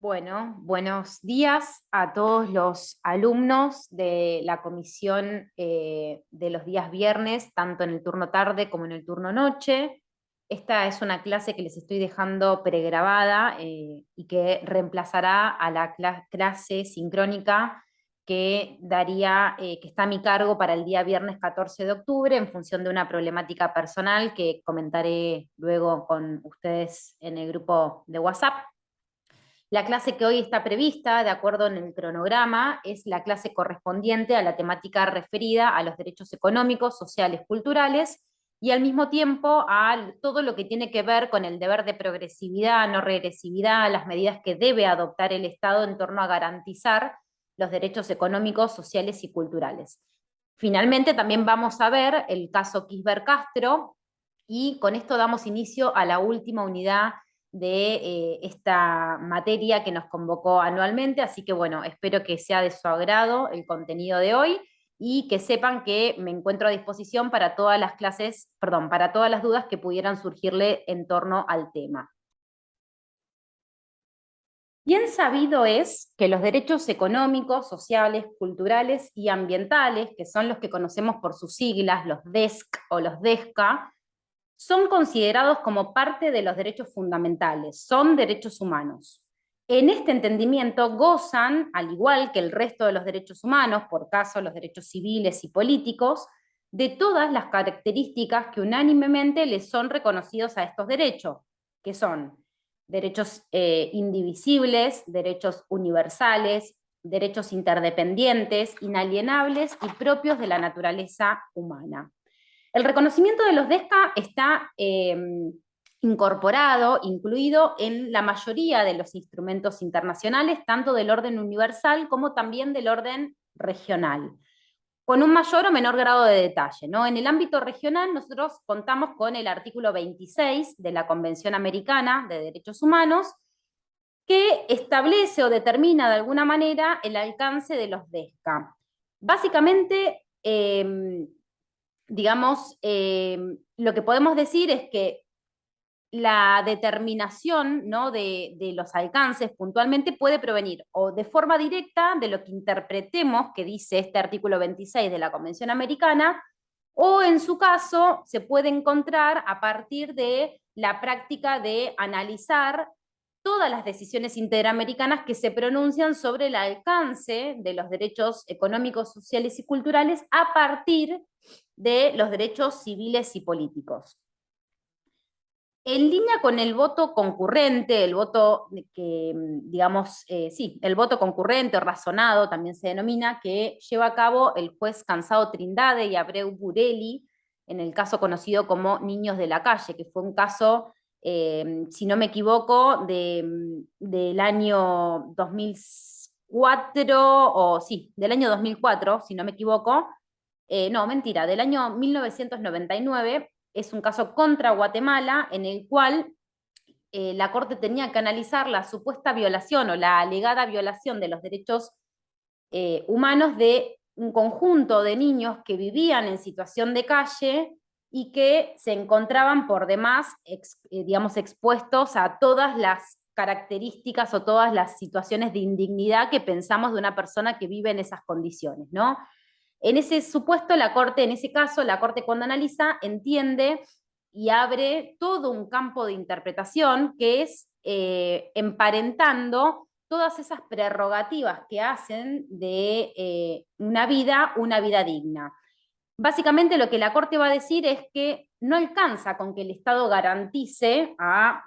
Bueno, buenos días a todos los alumnos de la comisión de los días viernes, tanto en el turno tarde como en el turno noche. Esta es una clase que les estoy dejando pregrabada y que reemplazará a la clase sincrónica que daría, que está a mi cargo para el día viernes 14 de octubre en función de una problemática personal que comentaré luego con ustedes en el grupo de WhatsApp. La clase que hoy está prevista, de acuerdo en el cronograma, es la clase correspondiente a la temática referida a los derechos económicos, sociales, culturales, y al mismo tiempo a todo lo que tiene que ver con el deber de progresividad, no regresividad, las medidas que debe adoptar el Estado en torno a garantizar los derechos económicos, sociales y culturales. Finalmente, también vamos a ver el caso Kisber Castro, y con esto damos inicio a la última unidad de esta materia que nos convocó anualmente, así que bueno, espero que sea de su agrado el contenido de hoy y que sepan que me encuentro a disposición para todas las clases, perdón, para todas las dudas que pudieran surgirle en torno al tema. Bien sabido es que los derechos económicos, sociales, culturales y ambientales, que son los que conocemos por sus siglas, los DESC o los DESCA, son considerados como parte de los derechos fundamentales, son derechos humanos. En este entendimiento gozan, al igual que el resto de los derechos humanos, por caso los derechos civiles y políticos, de todas las características que unánimemente les son reconocidos a estos derechos, que son derechos indivisibles, derechos universales, derechos interdependientes, inalienables y propios de la naturaleza humana. El reconocimiento de los DESCA está incorporado, incluido en la mayoría de los instrumentos internacionales, tanto del orden universal como también del orden regional, con un mayor o menor grado de detalle, ¿no? En el ámbito regional nosotros contamos con el artículo 26 de la Convención Americana de Derechos Humanos, que establece o determina de alguna manera el alcance de los DESCA. Básicamente, digamos, lo que podemos decir es que la determinación, ¿no?, de los alcances puntualmente puede provenir o de forma directa de lo que interpretemos que dice este artículo 26 de la Convención Americana, o en su caso se puede encontrar a partir de la práctica de analizar todas las decisiones interamericanas que se pronuncian sobre el alcance de los derechos económicos, sociales y culturales a partir de los derechos civiles y políticos. En línea con el voto concurrente, el voto que, digamos, sí, el voto concurrente o razonado también se denomina, que lleva a cabo el juez Cansado Trindade y Abreu Burelli, en el caso conocido como Niños de la Calle, que fue un caso, si no me equivoco, del año 2004, o sí, del año 2004, si no me equivoco, no, mentira, del año 1999, es un caso contra Guatemala en el cual la Corte tenía que analizar la supuesta violación o la alegada violación de los derechos humanos de un conjunto de niños que vivían en situación de calle y que se encontraban por demás, digamos, expuestos a todas las características o todas las situaciones de indignidad que pensamos de una persona que vive en esas condiciones, ¿no? En ese supuesto, la Corte, en ese caso, la Corte cuando analiza, entiende y abre todo un campo de interpretación que es emparentando todas esas prerrogativas que hacen de una vida digna. Básicamente lo que la Corte va a decir es que no alcanza con que el Estado garantice a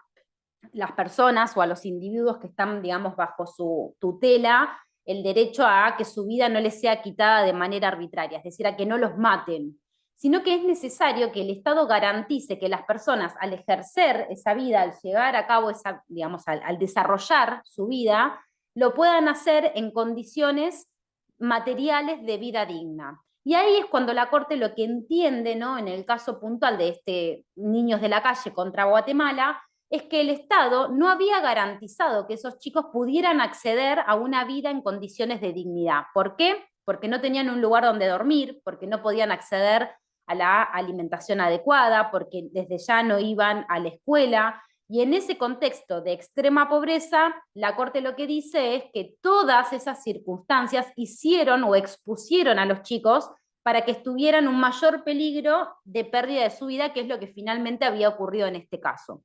las personas o a los individuos que están, digamos, bajo su tutela, el derecho a que su vida no les sea quitada de manera arbitraria, es decir, a que no los maten, sino que es necesario que el Estado garantice que las personas, al ejercer esa vida, al llevar a cabo esa, digamos, al desarrollar su vida, lo puedan hacer en condiciones materiales de vida digna. Y ahí es cuando la Corte lo que entiende, ¿no?, en el caso puntual de este Niños de la Calle contra Guatemala, es que el Estado no había garantizado que esos chicos pudieran acceder a una vida en condiciones de dignidad. ¿Por qué? Porque no tenían un lugar donde dormir, porque no podían acceder a la alimentación adecuada, porque desde ya no iban a la escuela, Y en ese contexto de extrema pobreza, la Corte lo que dice es que todas esas circunstancias hicieron o expusieron a los chicos para que estuvieran en un mayor peligro de pérdida de su vida, que es lo que finalmente había ocurrido en este caso.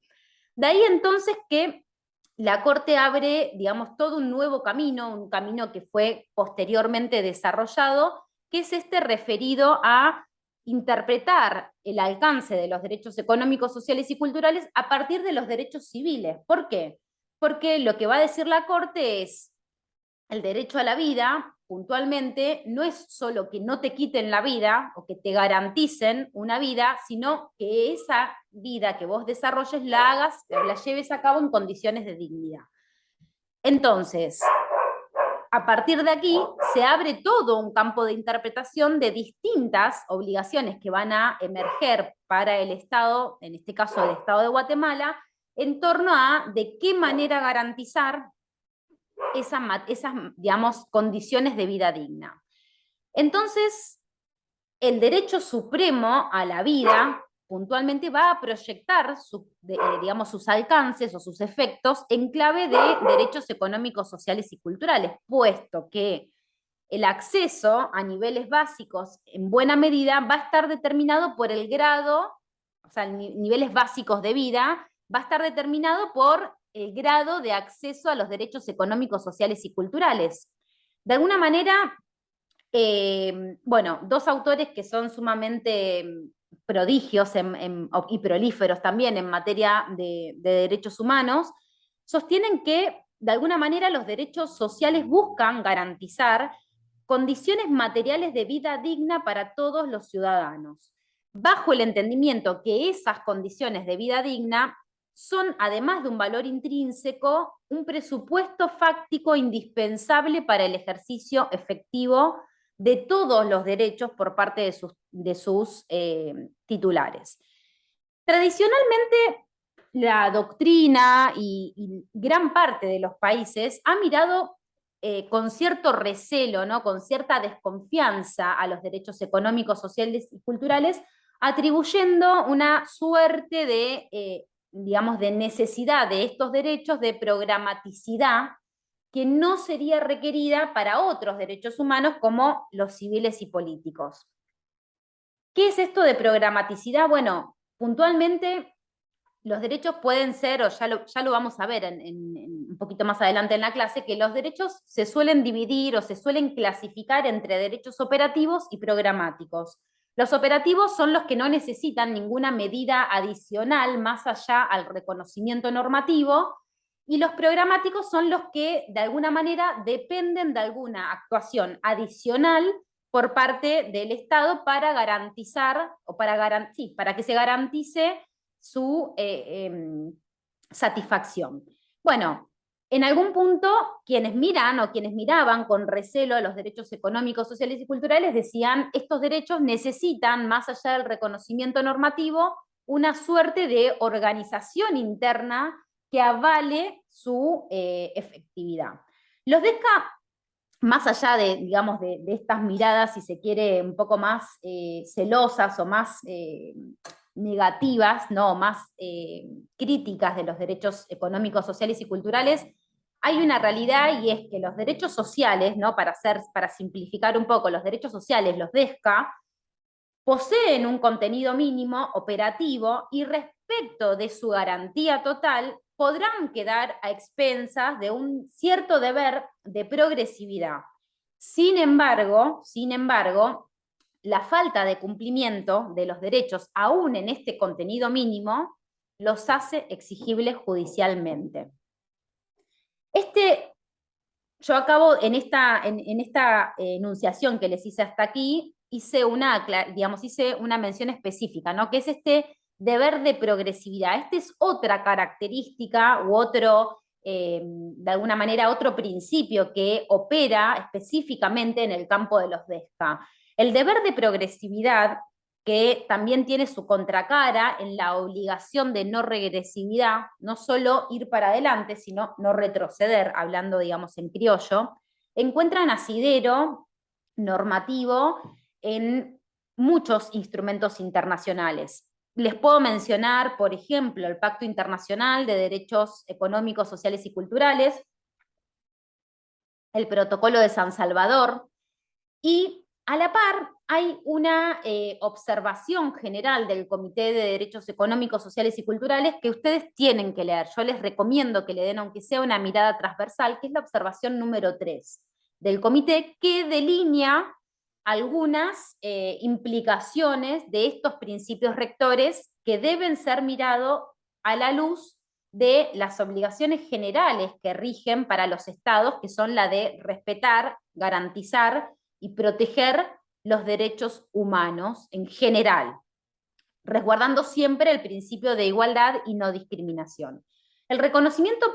De ahí entonces que la Corte abre, digamos, todo un nuevo camino, un camino que fue posteriormente desarrollado, que es este referido a interpretar el alcance de los derechos económicos, sociales y culturales a partir de los derechos civiles. ¿Por qué? Porque lo que va a decir la Corte es el derecho a la vida, puntualmente, no es solo que no te quiten la vida o que te garanticen una vida, sino que esa vida que vos desarrolles la hagas, la lleves a cabo en condiciones de dignidad. Entonces, a partir de aquí se abre todo un campo de interpretación de distintas obligaciones que van a emerger para el Estado, en este caso el Estado de Guatemala, en torno a de qué manera garantizar esas, digamos, condiciones de vida digna. Entonces, el derecho supremo a la vida puntualmente va a proyectar digamos, sus alcances o sus efectos en clave de derechos económicos, sociales y culturales, puesto que el acceso a niveles básicos en buena medida va a estar determinado por el grado, o sea, niveles básicos de vida, va a estar determinado por el grado de acceso a los derechos económicos, sociales y culturales. De alguna manera, bueno, dos autores que son sumamente prodigios y prolíferos también en materia de derechos humanos, sostienen que de alguna manera los derechos sociales buscan garantizar condiciones materiales de vida digna para todos los ciudadanos, bajo el entendimiento que esas condiciones de vida digna son, además de un valor intrínseco, un presupuesto fáctico indispensable para el ejercicio efectivo de todos los derechos por parte de sus titulares. Tradicionalmente, la doctrina y gran parte de los países ha mirado con cierto recelo, ¿no? Con cierta desconfianza a los derechos económicos, sociales y culturales, atribuyendo una suerte de, digamos, de necesidad de estos derechos, de programaticidad, que no sería requerida para otros derechos humanos como los civiles y políticos. ¿Qué es esto de programaticidad? Bueno, puntualmente los derechos pueden ser, o ya lo vamos a ver un poquito más adelante en la clase, que los derechos se suelen dividir o se suelen clasificar entre derechos operativos y programáticos. Los operativos son los que no necesitan ninguna medida adicional más allá al reconocimiento normativo, y los programáticos son los que de alguna manera dependen de alguna actuación adicional por parte del Estado para garantizar, o para que se garantice su satisfacción. Bueno, en algún punto quienes miran o quienes miraban con recelo los derechos económicos, sociales y culturales decían estos derechos necesitan, más allá del reconocimiento normativo, una suerte de organización interna que avale su efectividad. Los DESCA, más allá de, digamos, de estas miradas, si se quiere, un poco más celosas o más negativas, ¿no? Más críticas de los derechos económicos, sociales y culturales, hay una realidad, y es que los derechos sociales, ¿no? Para simplificar un poco, los derechos sociales, los DESCA, poseen un contenido mínimo operativo y respecto de su garantía total podrán quedar a expensas de un cierto deber de progresividad. Sin embargo, la falta de cumplimiento de los derechos, aún en este contenido mínimo, los hace exigibles judicialmente. Yo acabo en esta enunciación que les hice hasta aquí, hice una mención específica, ¿no? Que es este deber de progresividad. Esta es otra característica u otro, de alguna manera, otro principio que opera específicamente en el campo de los DESCA. El deber de progresividad, que también tiene su contracara en la obligación de no regresividad, no solo ir para adelante, sino no retroceder, hablando, digamos, en criollo, encuentran asidero normativo en muchos instrumentos internacionales. les puedo mencionar, por ejemplo, el Pacto Internacional de Derechos Económicos, Sociales y Culturales, el Protocolo de San Salvador, y a la par hay una observación general del Comité de Derechos Económicos, Sociales y Culturales que ustedes tienen que leer. Yo les recomiendo que le den, aunque sea una mirada transversal, que es la observación número 3 del comité, que delinea algunas implicaciones de estos principios rectores que deben ser mirados a la luz de las obligaciones generales que rigen para los estados, que son la de respetar, garantizar y proteger los derechos humanos en general, resguardando siempre el principio de igualdad y no discriminación. El reconocimiento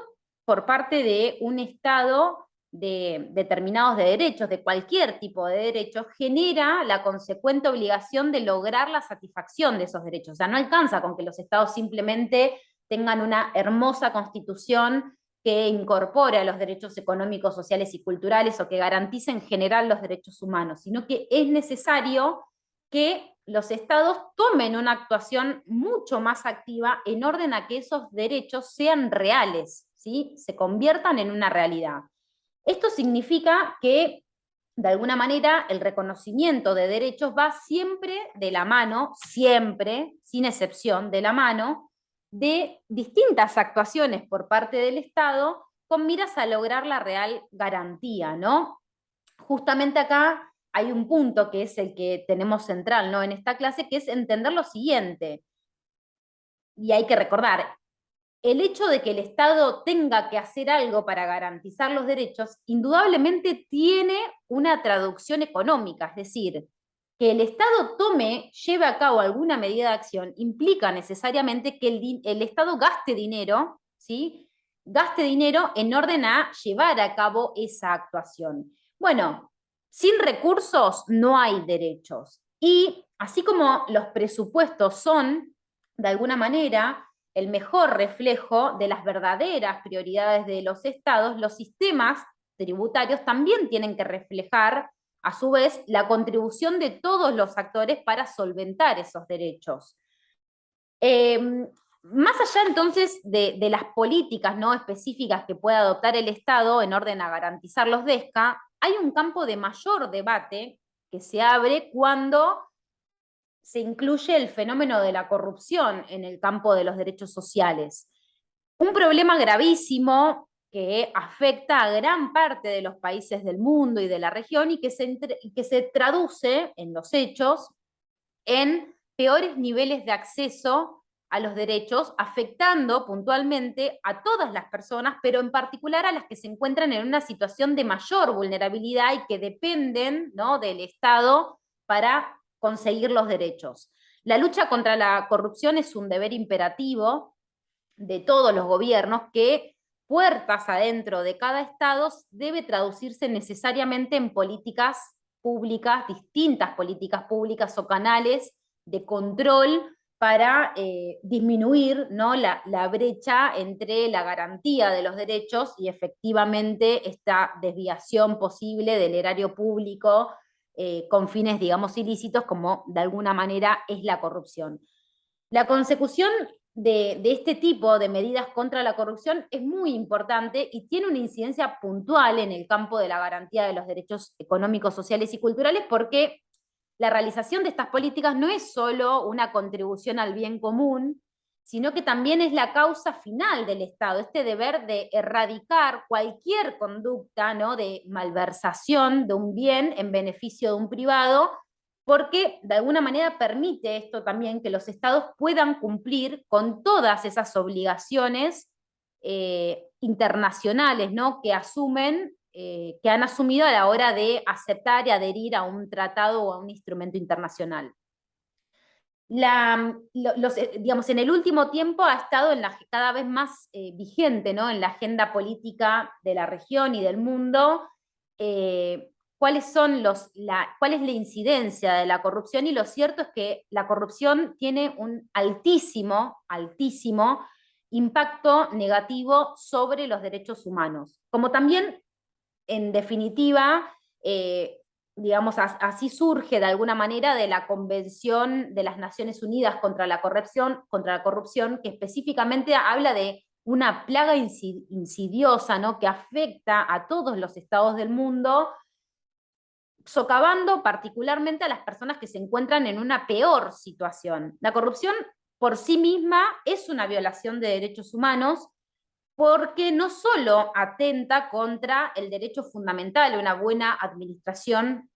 por parte de un Estado de determinados de derechos, de cualquier tipo de derechos, genera la consecuente obligación de lograr la satisfacción de esos derechos. O sea, no alcanza con que los Estados simplemente tengan una hermosa constitución que incorpore los derechos económicos, sociales y culturales o que garantice en general los derechos humanos, sino que es necesario que los estados tomen una actuación mucho más activa en orden a que esos derechos sean reales, ¿sí? Se conviertan en una realidad. Esto significa que, de alguna manera, el reconocimiento de derechos va siempre de la mano, siempre, sin excepción, de la mano de distintas actuaciones por parte del Estado con miras a lograr la real garantía, ¿no? Justamente acá hay un punto que es el que tenemos central, ¿no?, en esta clase, que es entender lo siguiente, y hay que recordar, el hecho de que el Estado tenga que hacer algo para garantizar los derechos, indudablemente tiene una traducción económica, es decir, que el Estado lleve a cabo alguna medida de acción, implica necesariamente que el Estado gaste dinero, ¿sí? Gaste dinero en orden a llevar a cabo esa actuación. Bueno, sin recursos no hay derechos. Y así como los presupuestos son, de alguna manera, el mejor reflejo de las verdaderas prioridades de los estados, los sistemas tributarios también tienen que reflejar, a su vez, la contribución de todos los actores para solventar esos derechos. Más allá entonces de las políticas no específicas que pueda adoptar el Estado en orden a garantizar los DESCA, hay un campo de mayor debate que se abre cuando se incluye el fenómeno de la corrupción en el campo de los derechos sociales. Un problema gravísimo que afecta a gran parte de los países del mundo y de la región y que se traduce en los hechos en peores niveles de acceso a los derechos, afectando puntualmente a todas las personas, pero en particular a las que se encuentran en una situación de mayor vulnerabilidad y que dependen, ¿no?, del Estado para conseguir los derechos. La lucha contra la corrupción es un deber imperativo de todos los gobiernos que, puertas adentro de cada estado, debe traducirse necesariamente en políticas públicas, distintas políticas públicas o canales de control para disminuir, ¿no?, la brecha entre la garantía de los derechos y efectivamente esta desviación posible del erario público con fines, digamos, ilícitos, como de alguna manera es la corrupción. La consecución de este tipo de medidas contra la corrupción es muy importante y tiene una incidencia puntual en el campo de la garantía de los derechos económicos, sociales y culturales, porque la realización de estas políticas no es solo una contribución al bien común, sino que también es la causa final del Estado, este deber de erradicar cualquier conducta, ¿no?, de malversación de un bien en beneficio de un privado, porque de alguna manera permite esto también que los estados puedan cumplir con todas esas obligaciones internacionales, ¿no?, que asumen, que han asumido a la hora de aceptar y adherir a un tratado o a un instrumento internacional. Digamos, en el último tiempo ha estado cada vez más vigente, ¿no?, en la agenda política de la región y del mundo, cuál es la incidencia de la corrupción, y lo cierto es que la corrupción tiene un altísimo, altísimo impacto negativo sobre los derechos humanos, como también, en definitiva, digamos, así surge de alguna manera de la Convención de las Naciones Unidas contra la corrupción, que específicamente habla de una plaga insidiosa, ¿no? Que afecta a todos los estados del mundo, socavando particularmente a las personas que se encuentran en una peor situación. La corrupción por sí misma es una violación de derechos humanos, porque no solo atenta contra el derecho fundamental a una buena administración,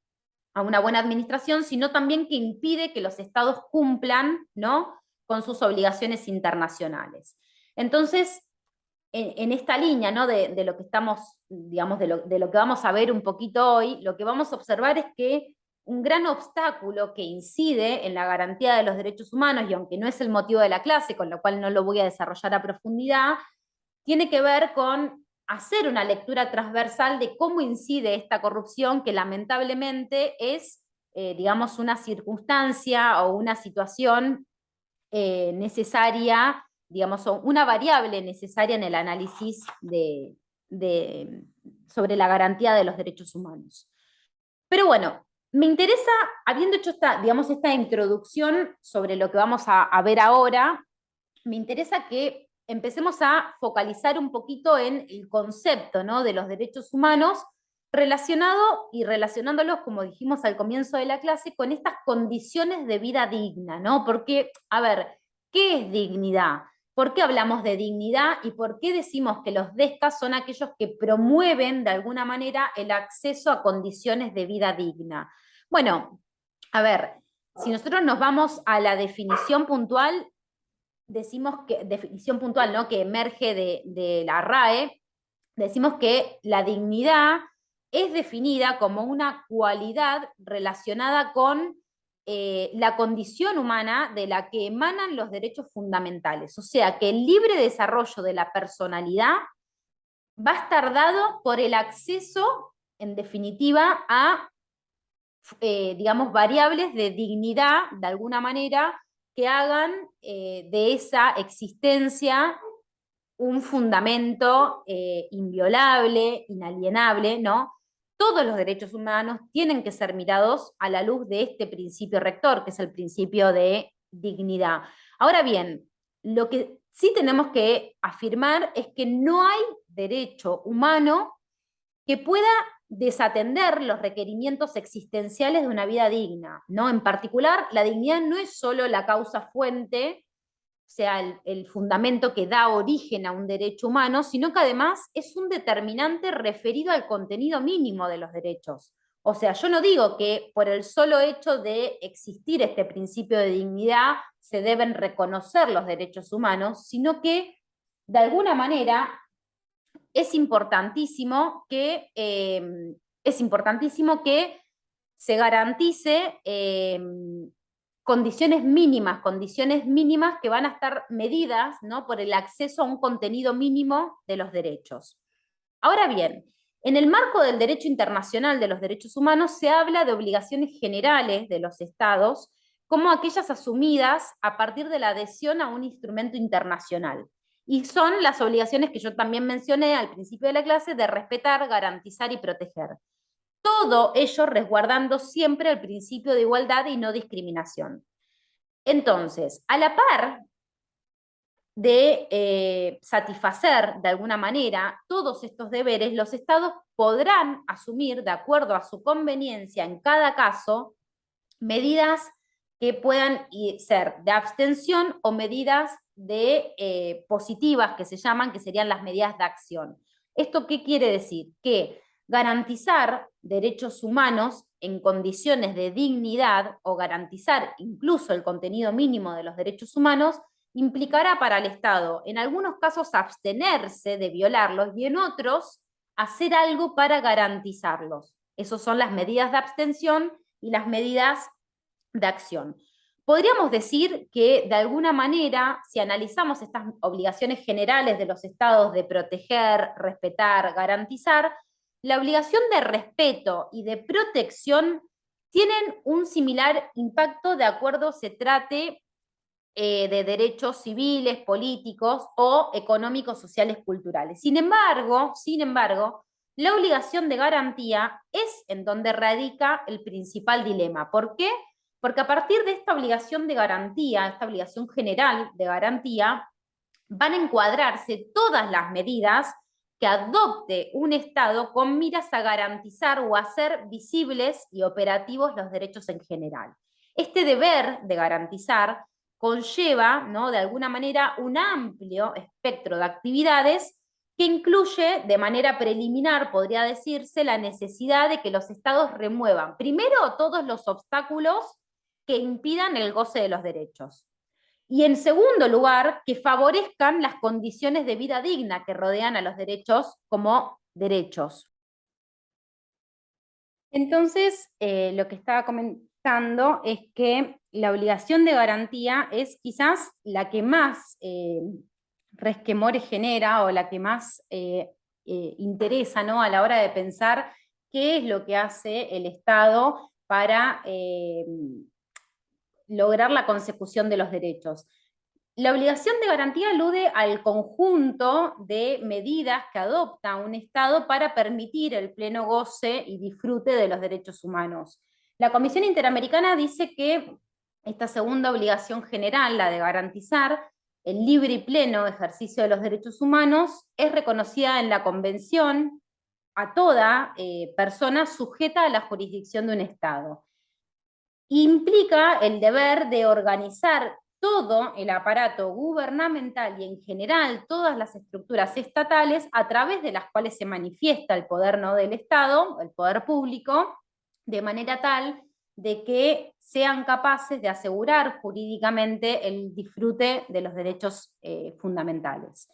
sino también que impide que los estados cumplan, ¿no?, con sus obligaciones internacionales. Entonces, en esta línea, ¿no?, de lo que estamos, digamos, de lo que vamos a ver un poquito hoy, lo que vamos a observar es que un gran obstáculo que incide en la garantía de los derechos humanos, y aunque no es el motivo de la clase, con lo cual no lo voy a desarrollar a profundidad, tiene que ver con hacer una lectura transversal de cómo incide esta corrupción, que lamentablemente es, digamos, una circunstancia o una situación necesaria, digamos, o una variable necesaria en el análisis sobre la garantía de los derechos humanos. Pero bueno, me interesa, habiendo hecho digamos, esta introducción sobre lo que vamos a ver ahora, me interesa que empecemos a focalizar un poquito en el concepto, ¿no?, de los derechos humanos, relacionado y relacionándolos, como dijimos al comienzo de la clase, con estas condiciones de vida digna, ¿no? Porque, a ver, ¿qué es dignidad? ¿Por qué hablamos de dignidad y por qué decimos que los DESCA son aquellos que promueven de alguna manera el acceso a condiciones de vida digna? Bueno, a ver, si nosotros nos vamos a la definición puntual, decimos que, definición puntual, ¿no?, que emerge de la RAE, decimos que la dignidad es definida como una cualidad relacionada con la condición humana de la que emanan los derechos fundamentales. O sea, que el libre desarrollo de la personalidad va a estar dado por el acceso, en definitiva, a digamos, variables de dignidad, de alguna manera, que hagan de esa existencia un fundamento inviolable, inalienable, ¿no? Todos los derechos humanos tienen que ser mirados a la luz de este principio rector, que es el principio de dignidad. Ahora bien, lo que sí tenemos que afirmar es que no hay derecho humano que pueda desatender los requerimientos existenciales de una vida digna, ¿no? En particular, la dignidad no es solo la causa fuente, o sea, el fundamento que da origen a un derecho humano, sino que además es un determinante referido al contenido mínimo de los derechos. O sea, yo no digo que por el solo hecho de existir este principio de dignidad se deben reconocer los derechos humanos, sino que de alguna manera es importantísimo que se garantice condiciones mínimas que van a estar medidas, ¿no?, por el acceso a un contenido mínimo de los derechos. Ahora bien, en el marco del derecho internacional de los derechos humanos se habla de obligaciones generales de los estados, como aquellas asumidas a partir de la adhesión a un instrumento internacional. Y son las obligaciones que yo también mencioné al principio de la clase, de respetar, garantizar y proteger. Todo ello resguardando siempre el principio de igualdad y no discriminación. Entonces, a la par de satisfacer de alguna manera todos estos deberes, los estados podrán asumir, de acuerdo a su conveniencia en cada caso, medidas que puedan ser de abstención o medidas positivas, que se llaman, que serían las medidas de acción. ¿Esto qué quiere decir? Que garantizar derechos humanos en condiciones de dignidad o garantizar incluso el contenido mínimo de los derechos humanos implicará para el Estado, en algunos casos, abstenerse de violarlos y en otros, hacer algo para garantizarlos. Esas son las medidas de abstención y las medidas de acción. Podríamos decir que, de alguna manera, si analizamos estas obligaciones generales de los estados de proteger, respetar, garantizar, la obligación de respeto y de protección tienen un similar impacto de acuerdo se trate de derechos civiles, políticos o económicos, sociales, culturales. Sin embargo, la obligación de garantía es en donde radica el principal dilema. ¿Por qué? Porque a partir de esta obligación de garantía, esta obligación general de garantía, van a encuadrarse todas las medidas que adopte un Estado con miras a garantizar o hacer visibles y operativos los derechos en general. Este deber de garantizar conlleva, ¿no?, de alguna manera, un amplio espectro de actividades que incluye, de manera preliminar, podría decirse, la necesidad de que los Estados remuevan, primero, todos los obstáculos que impidan el goce de los derechos. Y en segundo lugar, que favorezcan las condiciones de vida digna que rodean a los derechos como derechos. Entonces, lo que estaba comentando es que la obligación de garantía es quizás la que más resquemores genera o la que más interesa, ¿no?, a la hora de pensar qué es lo que hace el Estado para lograr la consecución de los derechos. La obligación de garantía alude al conjunto de medidas que adopta un Estado para permitir el pleno goce y disfrute de los derechos humanos. La Comisión Interamericana dice que esta segunda obligación general, la de garantizar el libre y pleno ejercicio de los derechos humanos, es reconocida en la Convención a toda persona sujeta a la jurisdicción de un Estado. Implica el deber de organizar todo el aparato gubernamental y en general todas las estructuras estatales a través de las cuales se manifiesta el poder, ¿no?, del Estado, el poder público, de manera tal de que sean capaces de asegurar jurídicamente el disfrute de los derechos fundamentales.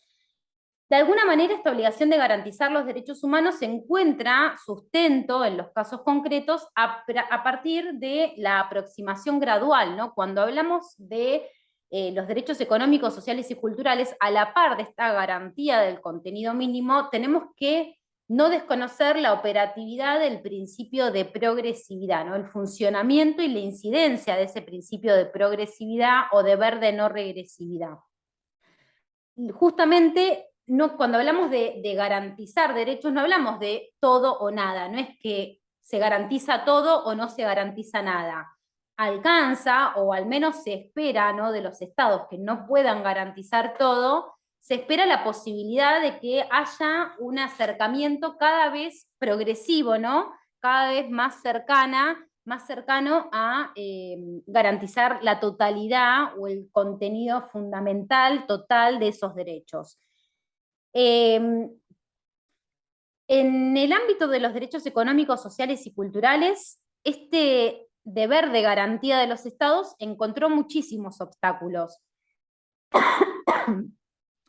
De alguna manera, esta obligación de garantizar los derechos humanos encuentra sustento en los casos concretos a partir de la aproximación gradual, ¿no? Cuando hablamos de los derechos económicos, sociales y culturales, a la par de esta garantía del contenido mínimo, tenemos que no desconocer la operatividad del principio de progresividad, ¿no?, el funcionamiento y la incidencia de ese principio de progresividad o deber de no regresividad. Justamente, no, cuando hablamos de garantizar derechos, no hablamos de todo o nada, no es que se garantiza todo o no se garantiza nada. Alcanza, o al menos se espera, ¿no?, de los estados que no puedan garantizar todo, se espera la posibilidad de que haya un acercamiento cada vez progresivo, ¿no?, cada vez más cercano a garantizar la totalidad o el contenido fundamental total de esos derechos. En el ámbito de los derechos económicos, sociales y culturales, este deber de garantía de los estados encontró muchísimos obstáculos.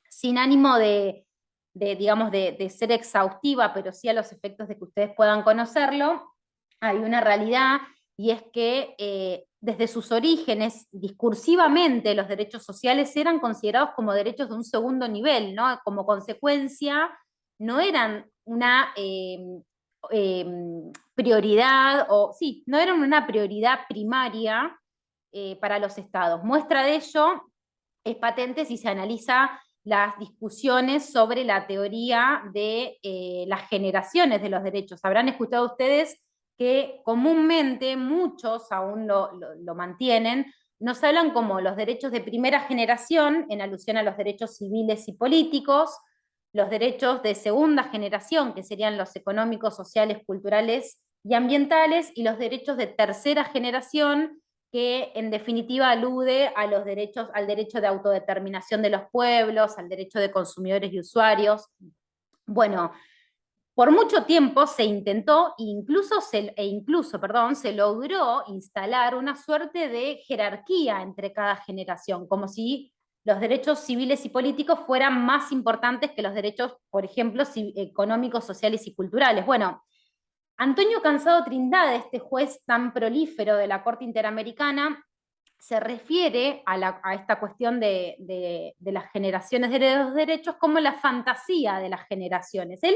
Sin ánimo digamos, de ser exhaustiva, pero sí a los efectos de que ustedes puedan conocerlo, hay una realidad, y es que desde sus orígenes, discursivamente, los derechos sociales eran considerados como derechos de un segundo nivel, ¿no? Como consecuencia, no eran una prioridad, no eran una prioridad primaria para los estados. Muestra de ello es patente si se analiza las discusiones sobre la teoría de las generaciones de los derechos. Habrán escuchado ustedes que comúnmente, muchos aún lo mantienen, nos hablan como los derechos de primera generación, en alusión a los derechos civiles y políticos, los derechos de segunda generación, que serían los económicos, sociales, culturales y ambientales, y los derechos de tercera generación, que en definitiva alude a los derechos, al derecho de autodeterminación de los pueblos, al derecho de consumidores y usuarios. Bueno, por mucho tiempo se intentó, incluso se logró instalar una suerte de jerarquía entre cada generación, como si los derechos civiles y políticos fueran más importantes que los derechos, por ejemplo, económicos, sociales y culturales. Bueno, Antonio Cansado Trindade, este juez tan prolífero de la Corte Interamericana, se refiere a esta cuestión de las generaciones de los derechos como la fantasía de las generaciones. Él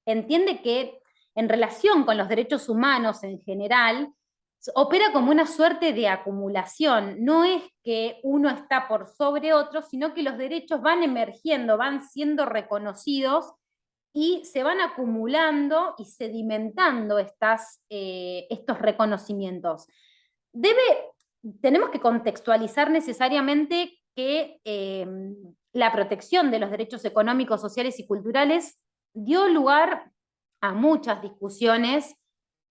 entiende que en relación con los derechos humanos en general, opera como una suerte de acumulación. No es que uno está por sobre otro, sino que los derechos van emergiendo, van siendo reconocidos y se van acumulando y sedimentando estos reconocimientos. Tenemos que contextualizar necesariamente que la protección de los derechos económicos, sociales y culturales dio lugar a muchas discusiones,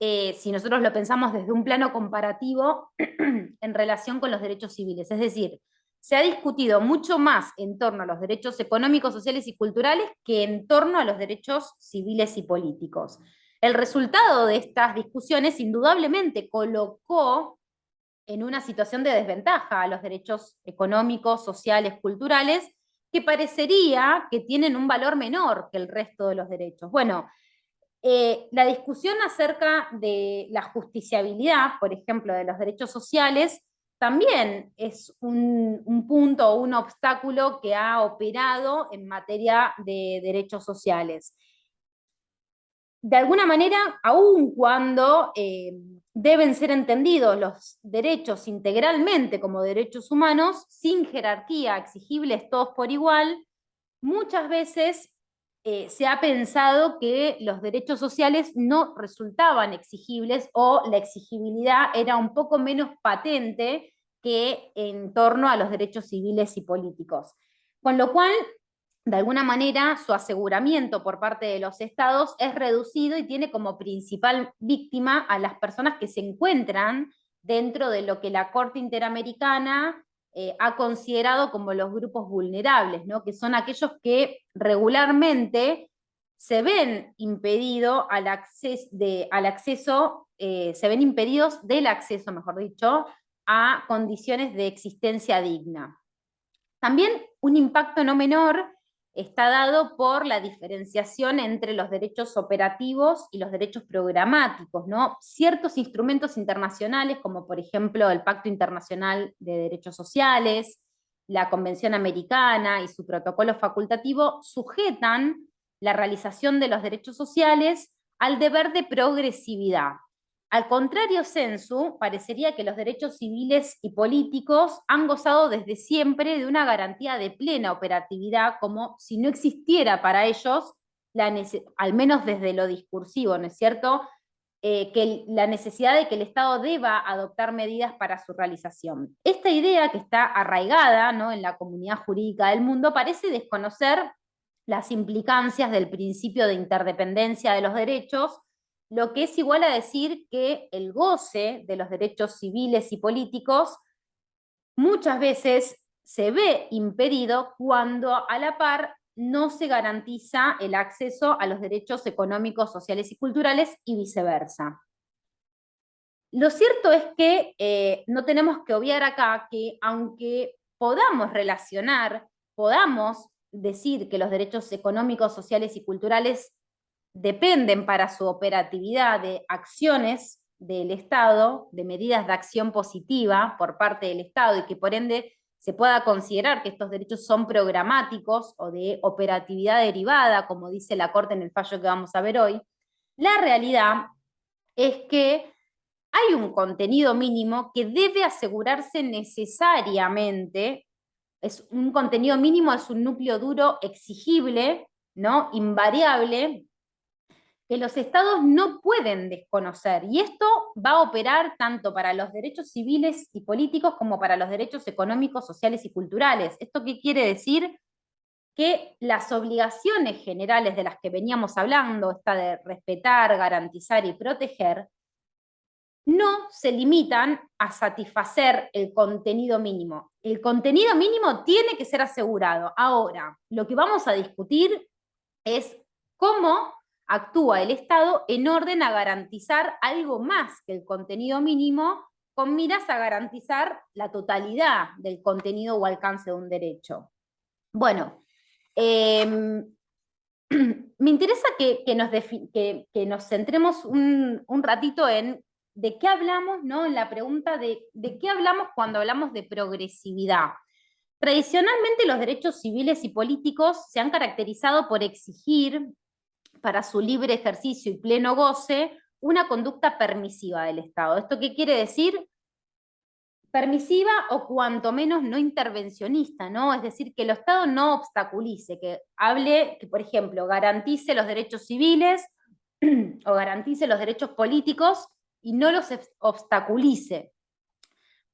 si nosotros lo pensamos desde un plano comparativo en relación con los derechos civiles. Es decir, se ha discutido mucho más en torno a los derechos económicos, sociales y culturales que en torno a los derechos civiles y políticos. El resultado de estas discusiones indudablemente colocó en una situación de desventaja a los derechos económicos, sociales, culturales, que parecería que tienen un valor menor que el resto de los derechos. Bueno, la discusión acerca de la justiciabilidad, por ejemplo, de los derechos sociales, también es un punto o un obstáculo que ha operado en materia de derechos sociales. De alguna manera, aun cuando deben ser entendidos los derechos integralmente como derechos humanos, sin jerarquía, exigibles todos por igual, muchas veces se ha pensado que los derechos sociales no resultaban exigibles o la exigibilidad era un poco menos patente que en torno a los derechos civiles y políticos. Con lo cual, de alguna manera, su aseguramiento por parte de los estados es reducido y tiene como principal víctima a las personas que se encuentran dentro de lo que la Corte Interamericana ha considerado como los grupos vulnerables, ¿no? Que son aquellos que regularmente se ven impedidos se ven impedidos del acceso, mejor dicho, a condiciones de existencia digna. También un impacto no menor está dado por la diferenciación entre los derechos operativos y los derechos programáticos, ¿no? Ciertos instrumentos internacionales, como por ejemplo el Pacto Internacional de Derechos Sociales, la Convención Americana y su protocolo facultativo, sujetan la realización de los derechos sociales al deber de progresividad. Al contrario sensu, parecería que los derechos civiles y políticos han gozado desde siempre de una garantía de plena operatividad, como si no existiera para ellos, al menos desde lo discursivo, ¿no es cierto?, que la necesidad de que el Estado deba adoptar medidas para su realización. Esta idea, que está arraigada, ¿no?, en la comunidad jurídica del mundo, parece desconocer las implicancias del principio de interdependencia de los derechos, lo que es igual a decir que el goce de los derechos civiles y políticos muchas veces se ve impedido cuando a la par no se garantiza el acceso a los derechos económicos, sociales y culturales y viceversa. Lo cierto es que no tenemos que obviar acá que aunque podamos relacionar, podamos decir que los derechos económicos, sociales y culturales dependen para su operatividad de acciones del Estado, de medidas de acción positiva por parte del Estado, y que por ende se pueda considerar que estos derechos son programáticos o de operatividad derivada, como dice la Corte en el fallo que vamos a ver hoy, la realidad es que hay un contenido mínimo que debe asegurarse necesariamente. Es un contenido mínimo, es un núcleo duro exigible, ¿no?, invariable, que los estados no pueden desconocer, y esto va a operar tanto para los derechos civiles y políticos como para los derechos económicos, sociales y culturales. ¿Esto qué quiere decir? Que las obligaciones generales de las que veníamos hablando, esta de respetar, garantizar y proteger, no se limitan a satisfacer el contenido mínimo. El contenido mínimo tiene que ser asegurado. Ahora, lo que vamos a discutir es cómo actúa el Estado en orden a garantizar algo más que el contenido mínimo, con miras a garantizar la totalidad del contenido o alcance de un derecho. Bueno, me interesa que nos centremos un ratito en de qué hablamos, ¿no?, en la pregunta de qué hablamos cuando hablamos de progresividad. Tradicionalmente los derechos civiles y políticos se han caracterizado por exigir, para su libre ejercicio y pleno goce, una conducta permisiva del Estado. ¿Esto qué quiere decir? permisiva o cuanto menos no intervencionista, ¿no? Es decir, que el Estado no obstaculice, que hable, que por ejemplo garantice los derechos civiles o garantice los derechos políticos y no los obstaculice.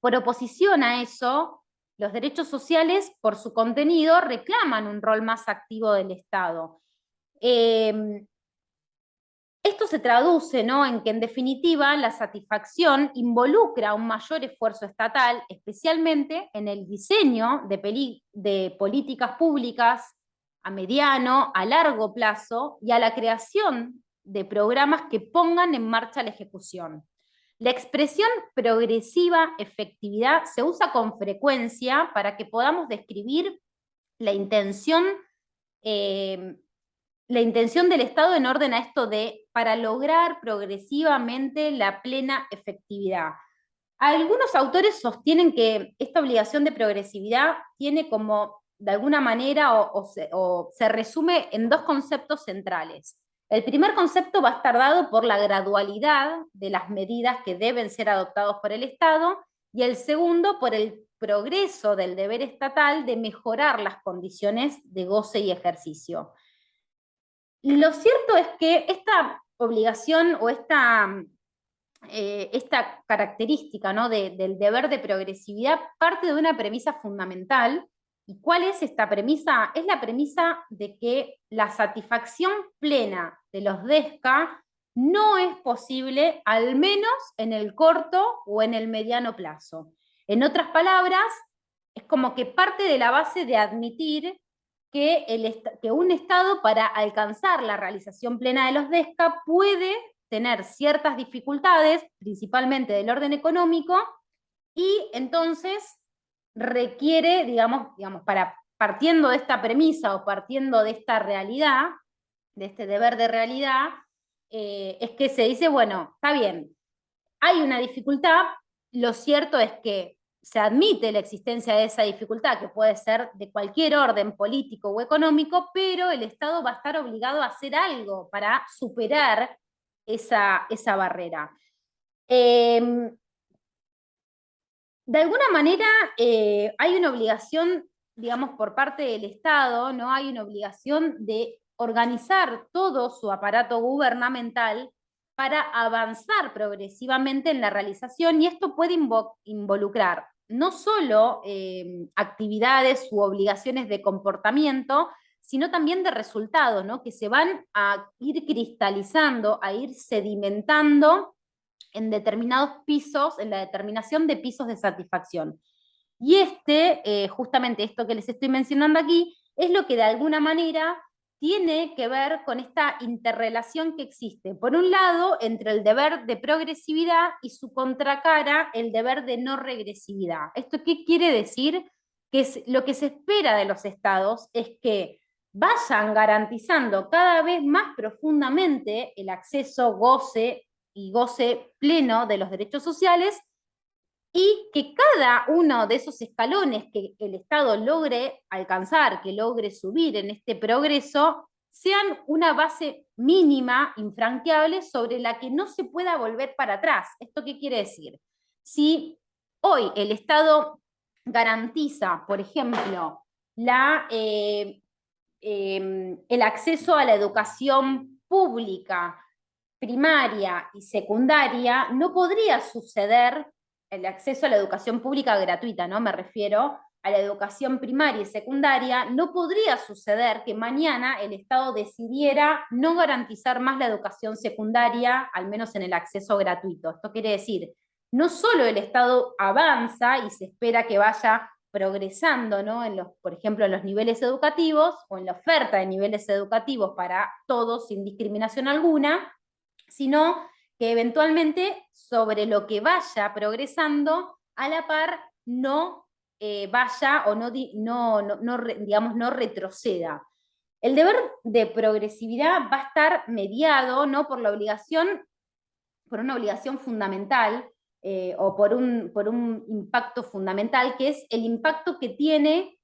Por oposición a eso, los derechos sociales, por su contenido, reclaman un rol más activo del Estado. Esto se traduce, ¿no?, en que en definitiva la satisfacción involucra un mayor esfuerzo estatal, especialmente en el diseño de políticas públicas a mediano, a largo plazo y a la creación de programas que pongan en marcha la ejecución. La expresión progresiva efectividad se usa con frecuencia para que podamos describir la intención del Estado en orden a esto de para lograr progresivamente la plena efectividad. Algunos autores sostienen que esta obligación de progresividad tiene como, de alguna manera, o se resume en dos conceptos centrales. El primer concepto va a estar dado por la gradualidad de las medidas que deben ser adoptadas por el Estado, y el segundo por el progreso del deber estatal de mejorar las condiciones de goce y ejercicio. Lo cierto es que esta obligación o esta característica, ¿no?, del deber de progresividad parte de una premisa fundamental. ¿Y cuál es esta premisa? Es la premisa de que la satisfacción plena de los DESCA no es posible, al menos en el corto o en el mediano plazo. En otras palabras, es como que parte de la base de admitir que un Estado, para alcanzar la realización plena de los DESCA, puede tener ciertas dificultades, principalmente del orden económico, y entonces requiere, partiendo de esta premisa o partiendo de esta realidad, de este deber de realidad, es que se dice, bueno, está bien, hay una dificultad, lo cierto es que se admite la existencia de esa dificultad, que puede ser de cualquier orden político o económico, pero el Estado va a estar obligado a hacer algo para superar esa barrera. De alguna manera hay una obligación, digamos, por parte del Estado, ¿no? Hay una obligación de organizar todo su aparato gubernamental para avanzar progresivamente en la realización, y esto puede involucrar no solo actividades u obligaciones de comportamiento, sino también de resultados, ¿no?, que se van a ir cristalizando, a ir sedimentando en determinados pisos, en la determinación de pisos de satisfacción. Y justamente esto que les estoy mencionando aquí, es lo que de alguna manera tiene que ver con esta interrelación que existe, por un lado, entre el deber de progresividad y su contracara, el deber de no regresividad. ¿Esto qué quiere decir? Que lo que se espera de los estados es que vayan garantizando cada vez más profundamente el acceso, goce y goce pleno de los derechos sociales, y que cada uno de esos escalones que el Estado logre alcanzar, que logre subir en este progreso, sean una base mínima, infranqueable, sobre la que no se pueda volver para atrás. ¿Esto qué quiere decir? Si hoy el Estado garantiza, por ejemplo, el acceso a la educación pública, primaria y secundaria, no podría suceder el acceso a la educación pública gratuita, ¿no? Me refiero a la educación primaria y secundaria, no podría suceder que mañana el Estado decidiera no garantizar más la educación secundaria, al menos en el acceso gratuito. Esto quiere decir, no solo el Estado avanza y se espera que vaya progresando, ¿no?, por ejemplo, en los niveles educativos o en la oferta de niveles educativos para todos sin discriminación alguna, sino que eventualmente sobre lo que vaya progresando, a la par no vaya o no retroceda. El deber de progresividad va a estar mediado, ¿no?, por una obligación fundamental, o por un impacto fundamental, que es el impacto que tiene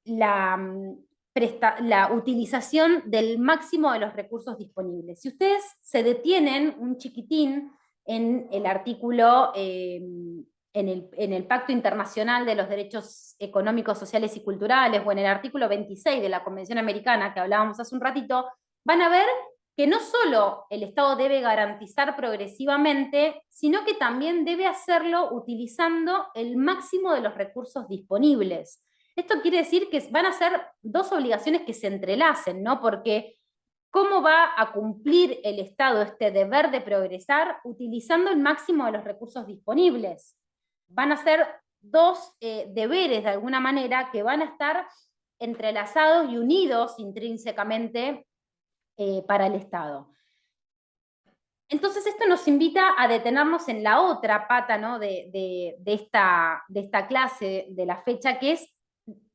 la utilización del máximo de los recursos disponibles. Si ustedes se detienen un chiquitín en el artículo, en el Pacto Internacional de los Derechos Económicos, Sociales y Culturales, o en el artículo 26 de la Convención Americana, que hablábamos hace un ratito, van a ver que no solo el Estado debe garantizar progresivamente, sino que también debe hacerlo utilizando el máximo de los recursos disponibles. Esto quiere decir que van a ser dos obligaciones que se entrelacen, ¿no? Porque ¿cómo va a cumplir el Estado este deber de progresar? Utilizando el máximo de los recursos disponibles. Van a ser dos deberes, de alguna manera, que van a estar entrelazados y unidos intrínsecamente para el Estado. Entonces esto nos invita a detenernos en la otra pata, ¿no? de esta clase, de la fecha, que es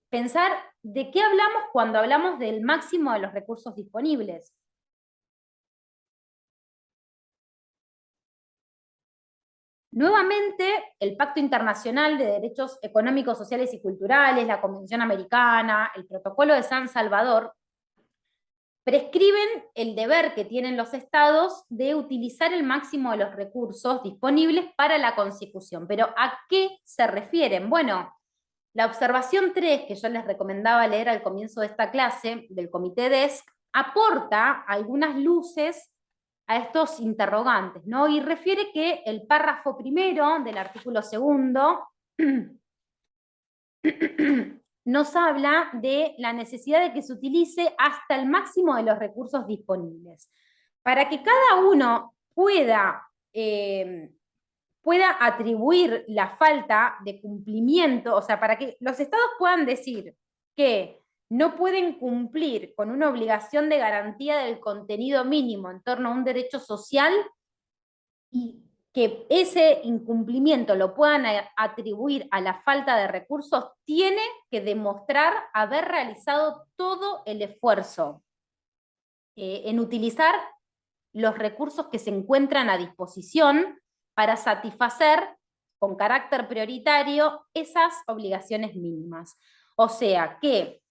pensar de qué hablamos cuando hablamos del máximo de los recursos disponibles. Nuevamente, el Pacto Internacional de Derechos Económicos, Sociales y Culturales, la Convención Americana, el Protocolo de San Salvador, prescriben el deber que tienen los estados de utilizar el máximo de los recursos disponibles para la consecución. Pero ¿a qué se refieren? Bueno, la observación 3, que yo les recomendaba leer al comienzo de esta clase, del Comité DESC, aporta algunas luces a estos interrogantes, ¿no? Y refiere que el párrafo primero del artículo segundo nos habla de la necesidad de que se utilice hasta el máximo de los recursos disponibles. Para que cada uno pueda atribuir la falta de cumplimiento, o sea, para que los estados puedan decir que no pueden cumplir con una obligación de garantía del contenido mínimo en torno a un derecho social, y que ese incumplimiento lo puedan atribuir a la falta de recursos, tiene que demostrar haber realizado todo el esfuerzo en utilizar los recursos que se encuentran a disposición para satisfacer con carácter prioritario esas obligaciones mínimas. O sea que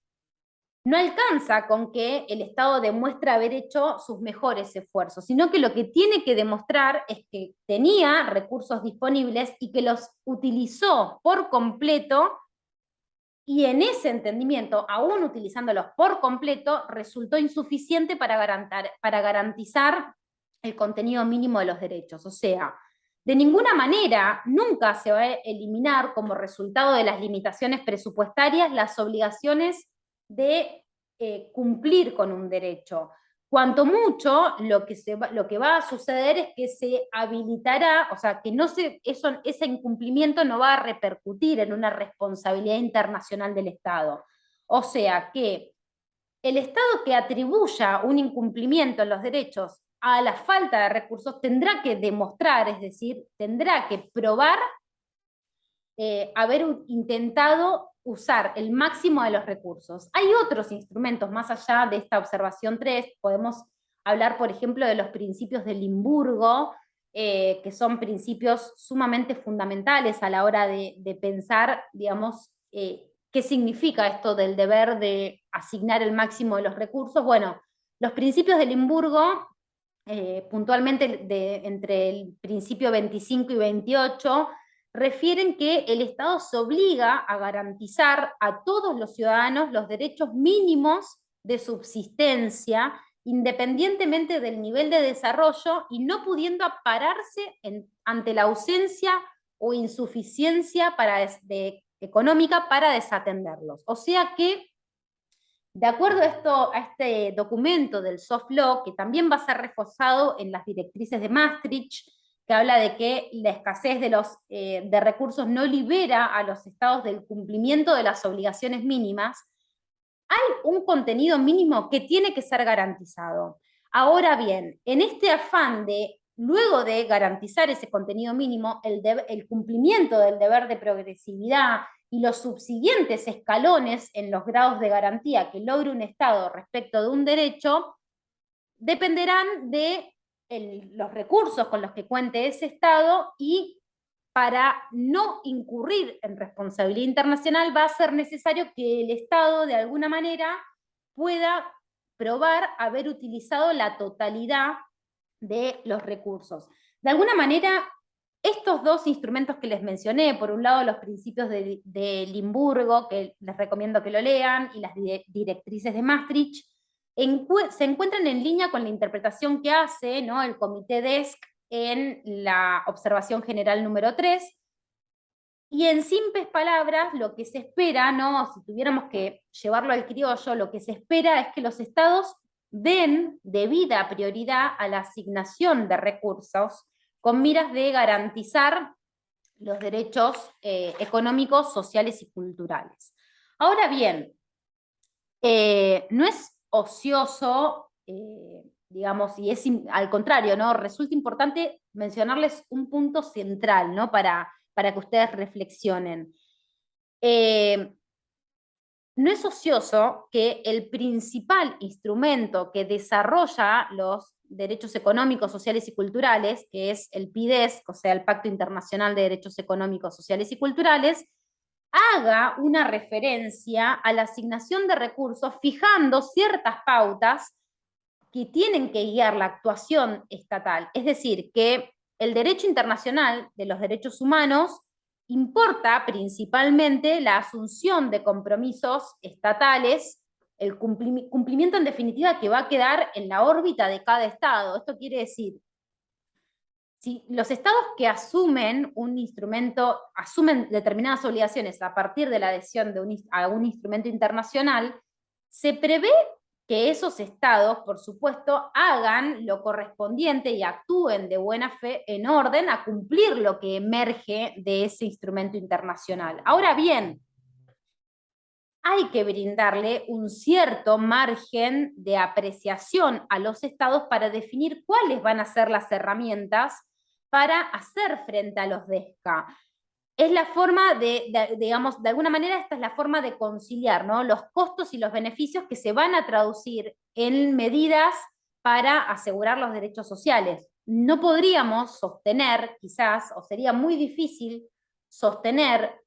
no alcanza con que el Estado demuestre haber hecho sus mejores esfuerzos, sino que lo que tiene que demostrar es que tenía recursos disponibles y que los utilizó por completo, y en ese entendimiento, aún utilizándolos por completo, resultó insuficiente para garantizar el contenido mínimo de los derechos. O sea, de ninguna manera nunca se va a eliminar como resultado de las limitaciones presupuestarias las obligaciones de cumplir con un derecho. Cuanto mucho, lo que va a suceder es que se habilitará, o sea, que ese incumplimiento no va a repercutir en una responsabilidad internacional del Estado. O sea, que el Estado que atribuya un incumplimiento en los derechos a la falta de recursos tendrá que demostrar, es decir, tendrá que probar haber intentado usar el máximo de los recursos. Hay otros instrumentos más allá de esta observación 3, podemos hablar, por ejemplo, de los principios de Limburgo, que son principios sumamente fundamentales a la hora de pensar, digamos, qué significa esto del deber de asignar el máximo de los recursos. Bueno, los principios de Limburgo, puntualmente entre el principio 25 y 28, refieren que el Estado se obliga a garantizar a todos los ciudadanos los derechos mínimos de subsistencia, independientemente del nivel de desarrollo, y no pudiendo pararse ante la ausencia o insuficiencia económica para desatenderlos. O sea que, de acuerdo a este documento del soft law, que también va a ser reforzado en las directrices de Maastricht, que habla de que la escasez de recursos no libera a los estados del cumplimiento de las obligaciones mínimas, hay un contenido mínimo que tiene que ser garantizado. Ahora bien, en este afán de, luego de garantizar ese contenido mínimo, el cumplimiento del deber de progresividad y los subsiguientes escalones en los grados de garantía que logre un Estado respecto de un derecho, dependerán de los recursos con los que cuente ese Estado, y para no incurrir en responsabilidad internacional va a ser necesario que el Estado de alguna manera pueda probar haber utilizado la totalidad de los recursos. De alguna manera, estos dos instrumentos que les mencioné, por un lado los principios de Limburgo, que les recomiendo que lo lean, y las directrices de Maastricht, se encuentran en línea con la interpretación que hace, ¿no?, el Comité DESC en la observación general número 3, y en simples palabras, lo que se espera, ¿no?, si tuviéramos que llevarlo al criollo, lo que se espera es que los estados den debida prioridad a la asignación de recursos con miras de garantizar los derechos económicos, sociales y culturales. Ahora bien, no es ocioso, digamos, y es al contrario, ¿no? Resulta importante mencionarles un punto central, ¿no?, para que ustedes reflexionen. No es ocioso que el principal instrumento que desarrolla los derechos económicos, sociales y culturales, que es el PIDES, o sea, el Pacto Internacional de Derechos Económicos, Sociales y Culturales, haga una referencia a la asignación de recursos fijando ciertas pautas que tienen que guiar la actuación estatal. Es decir, que el derecho internacional de los derechos humanos importa principalmente la asunción de compromisos estatales, el cumplimiento en definitiva que va a quedar en la órbita de cada Estado. Esto quiere decir, si los estados que asumen un instrumento, asumen determinadas obligaciones a partir de la adhesión a un instrumento internacional, se prevé que esos estados, por supuesto, hagan lo correspondiente y actúen de buena fe en orden a cumplir lo que emerge de ese instrumento internacional. Ahora bien, hay que brindarle un cierto margen de apreciación a los estados para definir cuáles van a ser las herramientas para hacer frente a los DESCA. Es la forma digamos, de alguna manera esta es la forma de conciliar, ¿no?, los costos y los beneficios que se van a traducir en medidas para asegurar los derechos sociales. No podríamos sostener, quizás, o sería muy difícil sostener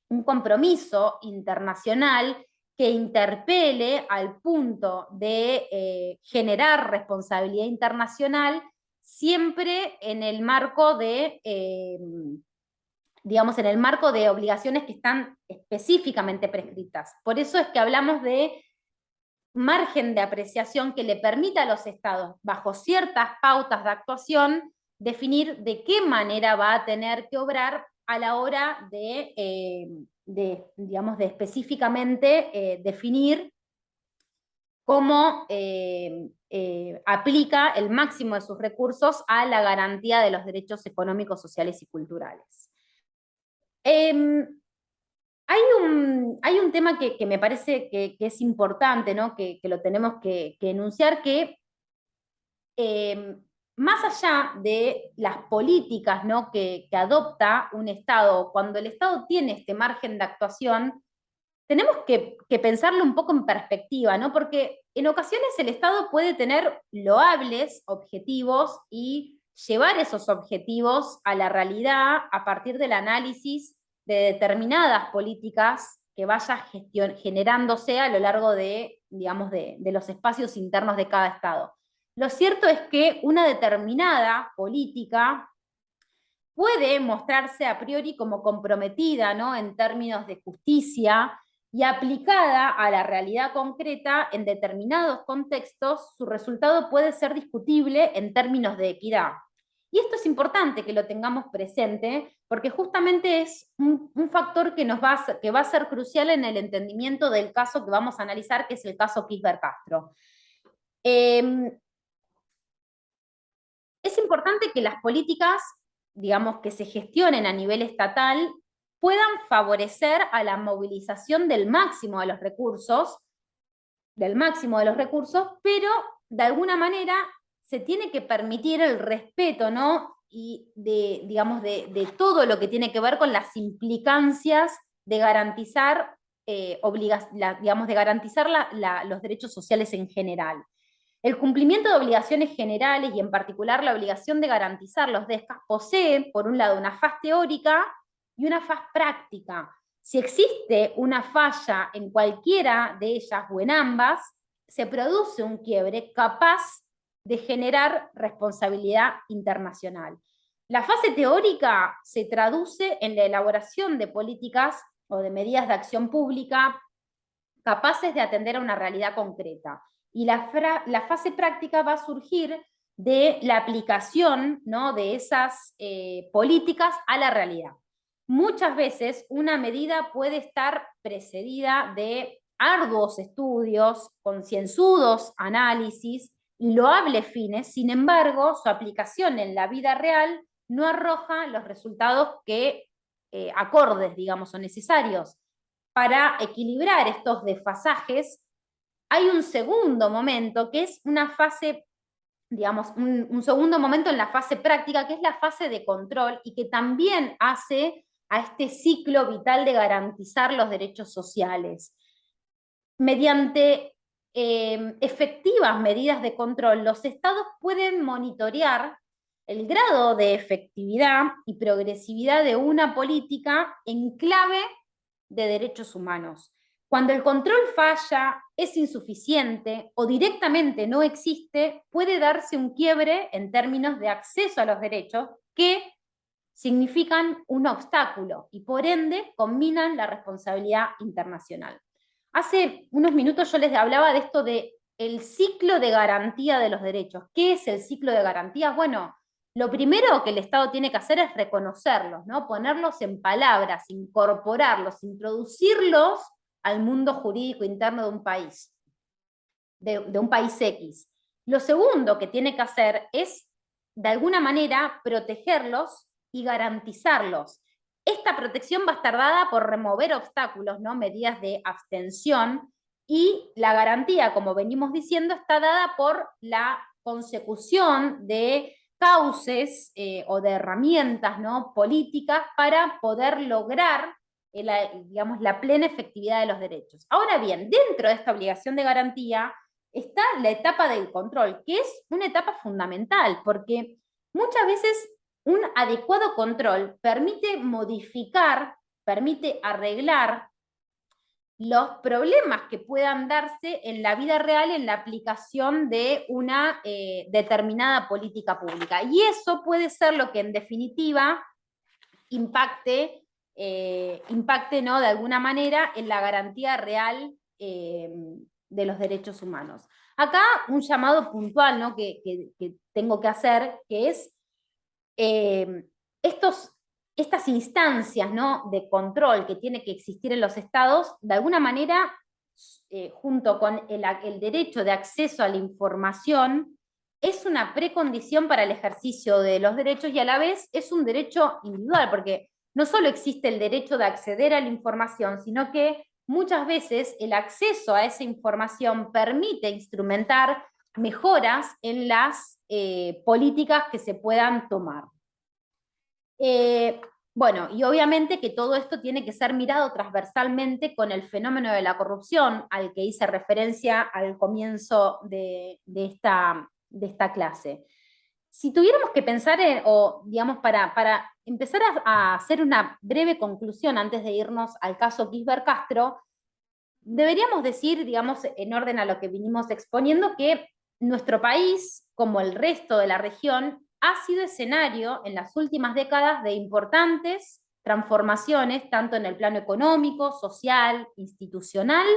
un compromiso internacional que interpele al punto de generar responsabilidad internacional siempre en el marco digamos, en el marco de obligaciones que están específicamente prescritas. Por eso es que hablamos de margen de apreciación que le permita a los estados, bajo ciertas pautas de actuación, definir de qué manera va a tener que obrar a la hora digamos, de específicamente definir cómo aplica el máximo de sus recursos a la garantía de los derechos económicos, sociales y culturales. Hay un tema que me parece que es importante, ¿no?, que lo tenemos que enunciar, que más allá de las políticas, ¿no?, que adopta un Estado, cuando el Estado tiene este margen de actuación, tenemos que pensarlo un poco en perspectiva, ¿no?, porque en ocasiones el Estado puede tener loables objetivos y llevar esos objetivos a la realidad a partir del análisis de determinadas políticas que vaya generándose a lo largo de, digamos, de los espacios internos de cada Estado. Lo cierto es que una determinada política puede mostrarse a priori como comprometida, ¿no?, en términos de justicia, y aplicada a la realidad concreta en determinados contextos, su resultado puede ser discutible en términos de equidad. Y esto es importante que lo tengamos presente, porque justamente es un factor que va a ser crucial en el entendimiento del caso que vamos a analizar, que es el caso Kirchner-Castro. Es importante que las políticas, digamos, que se gestionen a nivel estatal puedan favorecer a la movilización del máximo de los recursos, pero de alguna manera se tiene que permitir el respeto, ¿no?, y digamos, de todo lo que tiene que ver con las implicancias de garantizar, digamos, de garantizar los derechos sociales en general. El cumplimiento de obligaciones generales, y en particular la obligación de garantizar los DESCA, posee, por un lado, una faz teórica y una faz práctica. Si existe una falla en cualquiera de ellas o en ambas, se produce un quiebre capaz de generar responsabilidad internacional. La fase teórica se traduce en la elaboración de políticas o de medidas de acción pública capaces de atender a una realidad concreta. Y la fase práctica va a surgir de la aplicación, ¿no?, de esas políticas a la realidad. Muchas veces una medida puede estar precedida de arduos estudios, concienzudos análisis y loables fines. Sin embargo, su aplicación en la vida real no arroja los resultados que acordes, digamos, o necesarios. Para equilibrar estos desfasajes, hay un segundo momento que es una fase, digamos, un segundo momento en la fase práctica, que es la fase de control y que también hace a este ciclo vital de garantizar los derechos sociales. Mediante efectivas medidas de control, los estados pueden monitorear el grado de efectividad y progresividad de una política en clave de derechos humanos. Cuando el control falla, es insuficiente o directamente no existe, puede darse un quiebre en términos de acceso a los derechos que significan un obstáculo y por ende combinan la responsabilidad internacional. Hace unos minutos yo les hablaba de esto de el ciclo de garantía de los derechos. ¿Qué es el ciclo de garantías? Bueno, lo primero que el Estado tiene que hacer es reconocerlos, ¿no? Ponerlos en palabras, incorporarlos, introducirlos al mundo jurídico interno de un país, de un país X. Lo segundo que tiene que hacer es, de alguna manera, protegerlos y garantizarlos. Esta protección va a estar dada por remover obstáculos, ¿no?, medidas de abstención, y la garantía, como venimos diciendo, está dada por la consecución de cauces o de herramientas, ¿no?, políticas para poder lograr digamos, la plena efectividad de los derechos. Ahora bien, dentro de esta obligación de garantía está la etapa del control, que es una etapa fundamental, porque muchas veces un adecuado control permite modificar, permite arreglar los problemas que puedan darse en la vida real en la aplicación de una determinada política pública. Y eso puede ser lo que en definitiva impacte, ¿no?, de alguna manera en la garantía real de los derechos humanos. Acá un llamado puntual, ¿no?, que tengo que hacer, que es estas instancias, ¿no?, de control que tiene que existir en los estados, de alguna manera, junto con el derecho de acceso a la información, es una precondición para el ejercicio de los derechos y a la vez es un derecho individual, porque no solo existe el derecho de acceder a la información, sino que muchas veces el acceso a esa información permite instrumentar mejoras en las políticas que se puedan tomar. Bueno, y obviamente que todo esto tiene que ser mirado transversalmente con el fenómeno de la corrupción, al que hice referencia al comienzo de esta clase. Si tuviéramos que pensar, o digamos, para empezar a hacer una breve conclusión antes de irnos al caso Kisber Castro, deberíamos decir, digamos, en orden a lo que vinimos exponiendo, que nuestro país, como el resto de la región, ha sido escenario en las últimas décadas de importantes transformaciones, tanto en el plano económico, social, institucional,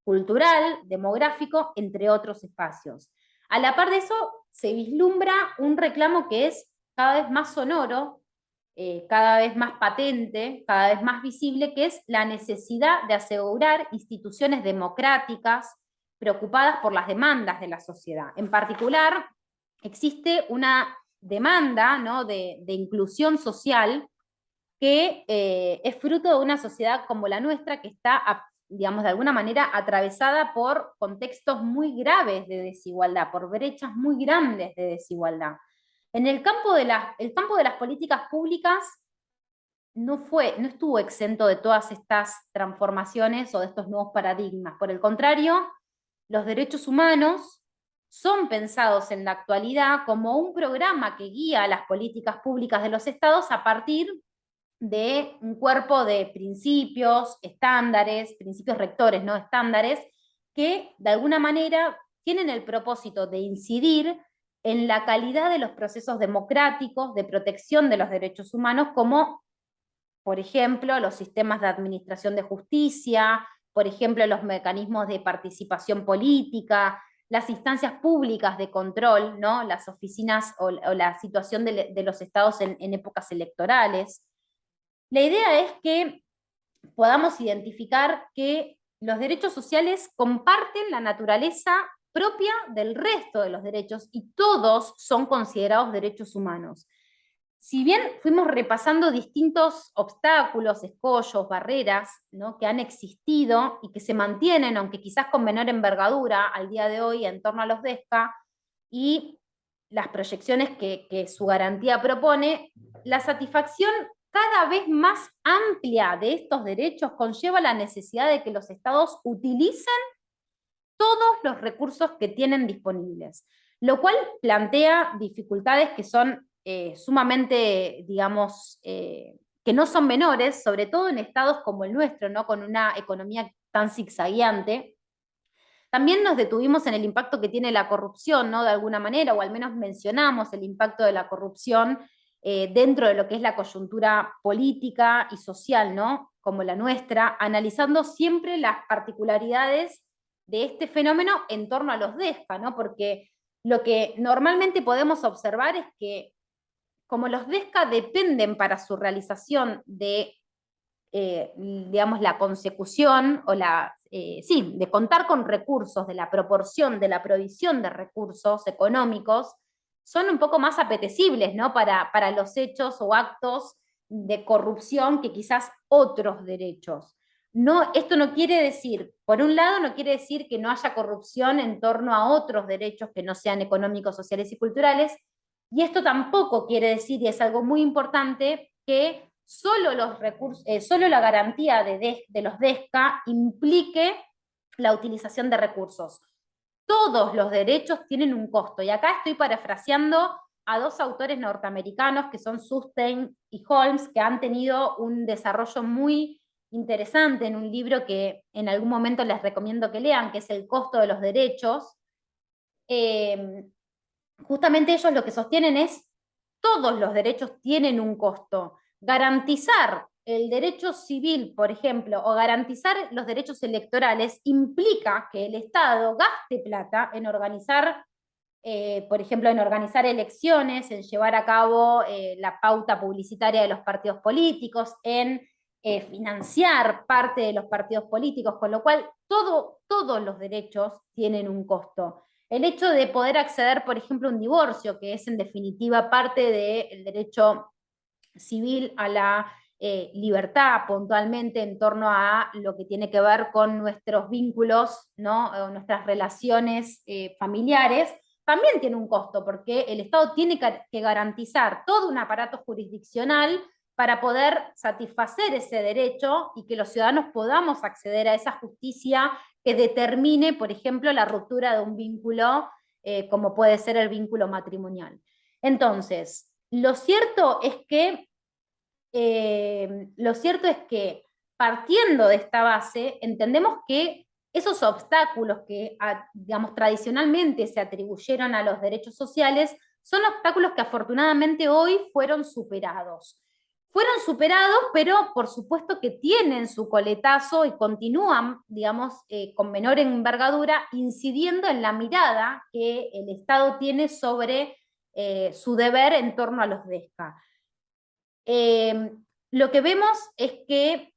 cultural, demográfico, entre otros espacios. A la par de eso, se vislumbra un reclamo que es cada vez más sonoro, cada vez más patente, cada vez más visible, que es la necesidad de asegurar instituciones democráticas preocupadas por las demandas de la sociedad. En particular, existe una demanda, ¿no?, de inclusión social que es fruto de una sociedad como la nuestra que está, digamos, de alguna manera atravesada por contextos muy graves de desigualdad, por brechas muy grandes de desigualdad. En el campo de las políticas públicas no estuvo exento de todas estas transformaciones o de estos nuevos paradigmas. Por el contrario, los derechos humanos son pensados en la actualidad como un programa que guía las políticas públicas de los estados a partir de un cuerpo de principios, estándares, principios rectores, ¿no?, estándares, que de alguna manera tienen el propósito de incidir en la calidad de los procesos democráticos de protección de los derechos humanos, como, por ejemplo, los sistemas de administración de justicia, por ejemplo, los mecanismos de participación política, las instancias públicas de control, ¿no? Las oficinas o la situación de los estados en épocas electorales. La idea es que podamos identificar que los derechos sociales comparten la naturaleza propia del resto de los derechos y todos son considerados derechos humanos. Si bien fuimos repasando distintos obstáculos, escollos, barreras, ¿no?, que han existido y que se mantienen, aunque quizás con menor envergadura al día de hoy en torno a los DESCA, y las proyecciones que su garantía propone, la satisfacción cada vez más amplia de estos derechos conlleva la necesidad de que los estados utilicen todos los recursos que tienen disponibles, lo cual plantea dificultades que son sumamente, digamos, que no son menores, sobre todo en estados como el nuestro, ¿no?, con una economía tan zigzagueante. También nos detuvimos en el impacto que tiene la corrupción, ¿no?, de alguna manera, o al menos mencionamos el impacto de la corrupción dentro de lo que es la coyuntura política y social, ¿no?, como la nuestra, analizando siempre las particularidades de este fenómeno en torno a los DESCA, ¿no?, porque lo que normalmente podemos observar es que como los DESCA dependen para su realización de, digamos, la consecución o sí, de contar con recursos, de la proporción, de la provisión de recursos económicos, son un poco más apetecibles, ¿no?, para los hechos o actos de corrupción que quizás otros derechos. No, esto no quiere decir, por un lado, no quiere decir que no haya corrupción en torno a otros derechos que no sean económicos, sociales y culturales, y esto tampoco quiere decir, y es algo muy importante, que solo los recursos, solo la garantía de los DESCA implique la utilización de recursos. Todos los derechos tienen un costo, y acá estoy parafraseando a dos autores norteamericanos que son Sustein y Holmes, que han tenido un desarrollo muy interesante en un libro que en algún momento les recomiendo que lean, que es El costo de los derechos. Justamente ellos lo que sostienen es todos los derechos tienen un costo. Garantizar el derecho civil, por ejemplo, o garantizar los derechos electorales implica que el Estado gaste plata en organizar, por ejemplo, en organizar elecciones, en llevar a cabo la pauta publicitaria de los partidos políticos, en financiar parte de los partidos políticos, con lo cual todos los derechos tienen un costo. El hecho de poder acceder, por ejemplo, a un divorcio, que es en definitiva parte del derecho civil a la libertad, puntualmente en torno a lo que tiene que ver con nuestros vínculos, ¿no?, o nuestras relaciones familiares, también tiene un costo, porque el Estado tiene que garantizar todo un aparato jurisdiccional para poder satisfacer ese derecho y que los ciudadanos podamos acceder a esa justicia que determine, por ejemplo, la ruptura de un vínculo, como puede ser el vínculo matrimonial. Entonces, lo cierto es que partiendo de esta base, entendemos que esos obstáculos que, digamos, tradicionalmente se atribuyeron a los derechos sociales son obstáculos que afortunadamente hoy fueron superados. Fueron superados, pero por supuesto que tienen su coletazo y continúan, digamos, con menor envergadura, incidiendo en la mirada que el Estado tiene sobre su deber en torno a los DESCA. Lo que vemos es que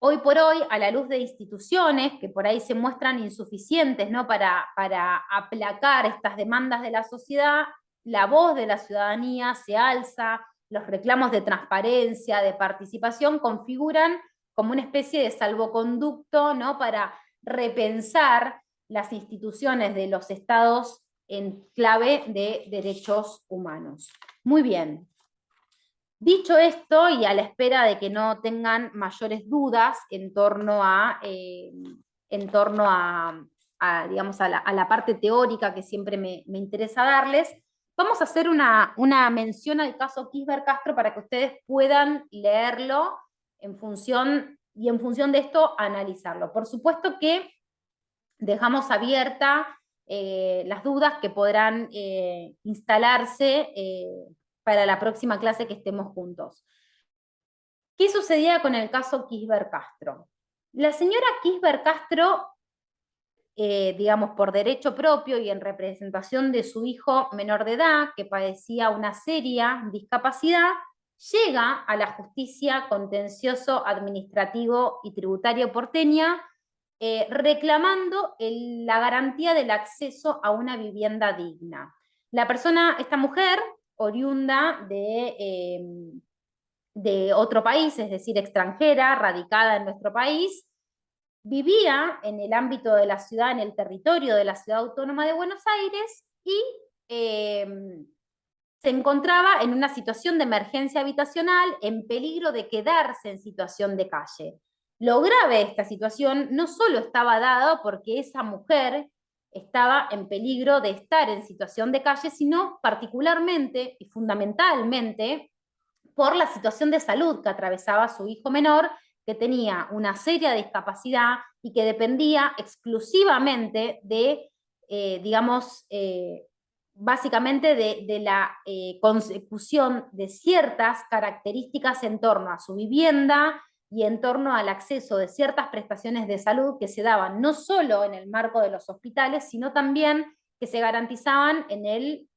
hoy por hoy, a la luz de instituciones que por ahí se muestran insuficientes, ¿no?, para aplacar estas demandas de la sociedad, la voz de la ciudadanía se alza, los reclamos de transparencia, de participación, configuran como una especie de salvoconducto, ¿no?, para repensar las instituciones de los estados en clave de derechos humanos. Muy bien. Dicho esto, y a la espera de que no tengan mayores dudas en torno digamos, a la parte teórica que siempre me interesa darles, vamos a hacer una mención al caso Kisber Castro para que ustedes puedan leerlo y en función de esto analizarlo. Por supuesto que dejamos abierta las dudas que podrán instalarse para la próxima clase que estemos juntos. ¿Qué sucedía con el caso Kisber Castro? La señora Kisber Castro, digamos, por derecho propio y en representación de su hijo menor de edad, que padecía una seria discapacidad, llega a la justicia contencioso administrativo y tributario porteña reclamando la garantía del acceso a una vivienda digna. La persona, esta mujer, oriunda de otro país, es decir, extranjera, radicada en nuestro país, vivía en el ámbito de la ciudad, en el territorio de la Ciudad Autónoma de Buenos Aires y eh, se encontraba en una situación de emergencia habitacional, en peligro de quedarse en situación de calle. Lo grave de esta situación no solo estaba dado porque esa mujer estaba en peligro de estar en situación de calle, sino particularmente y fundamentalmente por la situación de salud que atravesaba su hijo menor, que tenía una seria discapacidad y que dependía exclusivamente de, digamos, básicamente de la consecución de ciertas características en torno a su vivienda y en torno al acceso de ciertas prestaciones de salud que se daban no solo en el marco de los hospitales, sino también que se garantizaban en el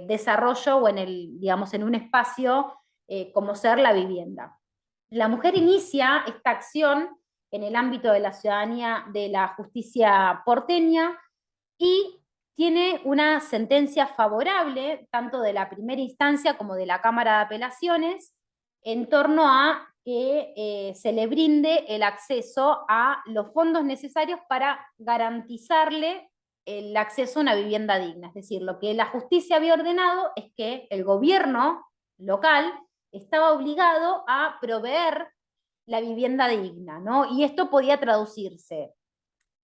desarrollo o en el, digamos, en un espacio como ser la vivienda. La mujer inicia esta acción en el ámbito de la ciudadanía, de la justicia porteña, y tiene una sentencia favorable, tanto de la primera instancia como de la Cámara de Apelaciones, en torno a que se le brinde el acceso a los fondos necesarios para garantizarle el acceso a una vivienda digna. Es decir, lo que la justicia había ordenado es que el gobierno local estaba obligado a proveer la vivienda digna, ¿no? Y esto podía traducirse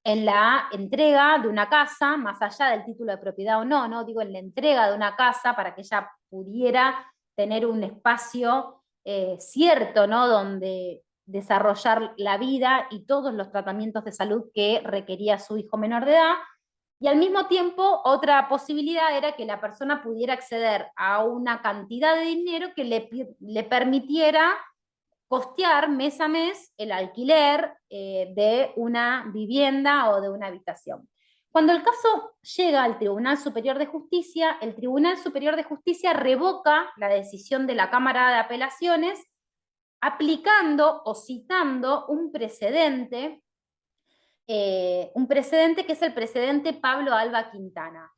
en la entrega de una casa, más allá del título de propiedad o no, ¿no? Digo, en la entrega de una casa para que ella pudiera tener un espacio cierto, ¿no? Donde desarrollar la vida y todos los tratamientos de salud que requería su hijo menor de edad. Y al mismo tiempo, otra posibilidad era que la persona pudiera acceder a una cantidad de dinero que le permitiera costear mes a mes el alquiler de una vivienda o de una habitación. Cuando el caso llega al Tribunal Superior de Justicia, el Tribunal Superior de Justicia revoca la decisión de la Cámara de Apelaciones aplicando o citando un precedente que es el precedente Pablo Alba Quintana.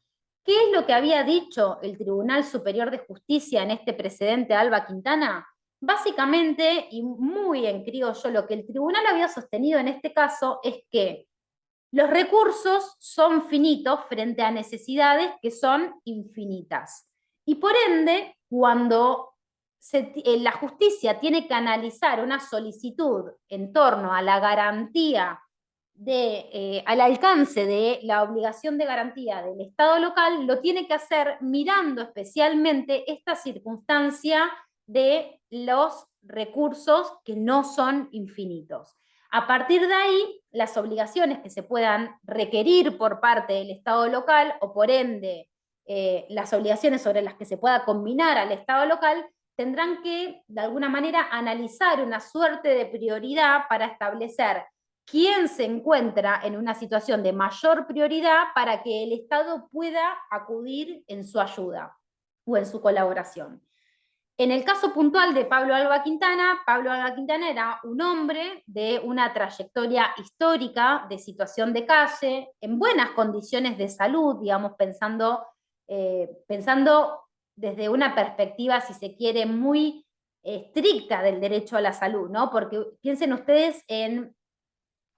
¿Qué es lo que había dicho el Tribunal Superior de Justicia en este precedente Alba Quintana? Básicamente, y muy en criollo, lo que el tribunal había sostenido en este caso es que los recursos son finitos frente a necesidades que son infinitas. Y por ende, cuando la justicia tiene que analizar una solicitud en torno a la garantía al alcance de la obligación de garantía del Estado local, lo tiene que hacer mirando especialmente esta circunstancia de los recursos que no son infinitos. A partir de ahí, las obligaciones que se puedan requerir por parte del Estado local, o por ende las obligaciones sobre las que se pueda combinar al Estado local, tendrán que, de alguna manera, analizar una suerte de prioridad para establecer quién se encuentra en una situación de mayor prioridad para que el Estado pueda acudir en su ayuda o en su colaboración. En el caso puntual de Pablo Alba Quintana era un hombre de una trayectoria histórica de situación de calle, en buenas condiciones de salud, digamos, pensando desde una perspectiva, si se quiere, muy estricta del derecho a la salud, ¿no? Porque piensen ustedes en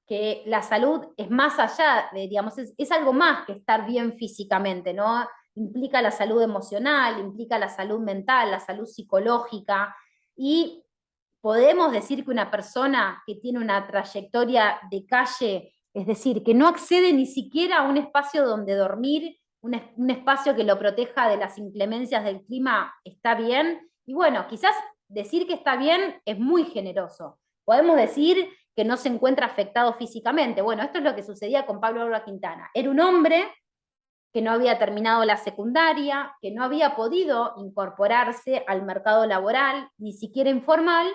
que la salud es más allá de, digamos, es algo más que estar bien físicamente, ¿no? Implica la salud emocional, implica la salud mental, la salud psicológica, y podemos decir que una persona que tiene una trayectoria de calle, es decir, que no accede ni siquiera a un espacio donde dormir, un espacio que lo proteja de las inclemencias del clima, está bien, y bueno, quizás decir que está bien es muy generoso. Podemos decir que no se encuentra afectado físicamente. Bueno, esto es lo que sucedía con Pablo Alba Quintana. Era un hombre que no había terminado la secundaria, que no había podido incorporarse al mercado laboral, ni siquiera informal,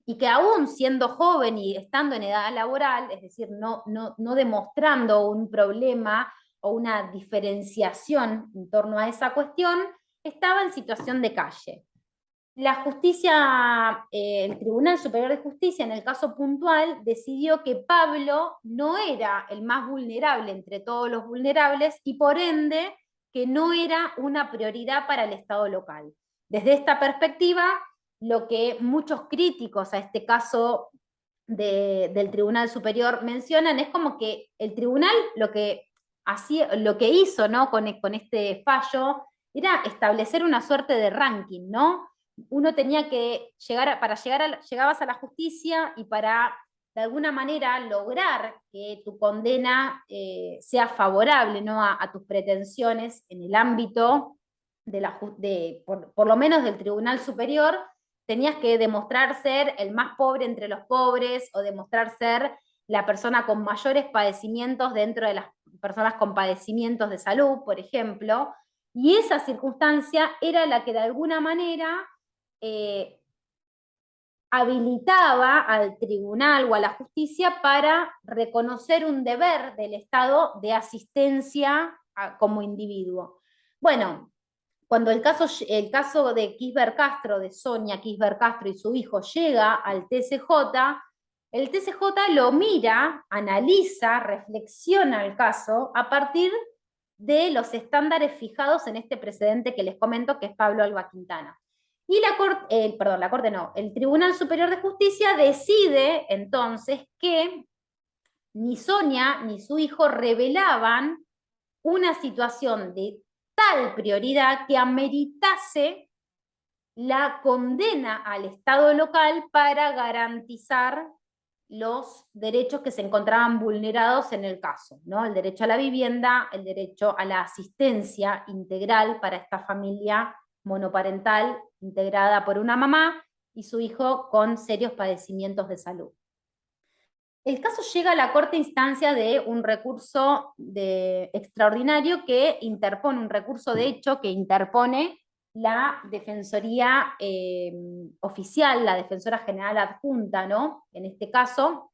y que aún siendo joven y estando en edad laboral, es decir, no demostrando un problema o una diferenciación en torno a esa cuestión, estaba en situación de calle. La justicia, el Tribunal Superior de Justicia, en el caso puntual, decidió que Pablo no era el más vulnerable entre todos los vulnerables y por ende que no era una prioridad para el Estado local. Desde esta perspectiva, lo que muchos críticos a este caso del Tribunal Superior mencionan es como que el tribunal lo que hizo, ¿no? con este fallo era establecer una suerte de ranking, ¿no? Uno tenía que llegabas a la justicia y para de alguna manera lograr que tu condena sea favorable, ¿no? a tus pretensiones en el ámbito por lo menos del Tribunal Superior, tenías que demostrar ser el más pobre entre los pobres o demostrar ser la persona con mayores padecimientos dentro de las personas con padecimientos de salud, por ejemplo, y esa circunstancia era la que de alguna manera eh, habilitaba al tribunal o a la justicia para reconocer un deber del Estado de asistencia como individuo. Bueno, cuando el caso de Kisber Castro, de Sonia Kisber Castro y su hijo llega al TCJ, el TCJ lo mira, analiza, reflexiona el caso a partir de los estándares fijados en este precedente que les comento, que es Pablo Alba Quintana. Y el Tribunal Superior de Justicia decide entonces que ni Sonia ni su hijo revelaban una situación de tal prioridad que ameritase la condena al Estado local para garantizar los derechos que se encontraban vulnerados en el caso, ¿no? El derecho a la vivienda, el derecho a la asistencia integral para esta familia monoparental integrada por una mamá y su hijo con serios padecimientos de salud. El caso llega a la Corte instancia de un recurso extraordinario que interpone, un recurso de hecho que interpone la Defensoría Oficial, la Defensora General Adjunta, ¿no? En este caso.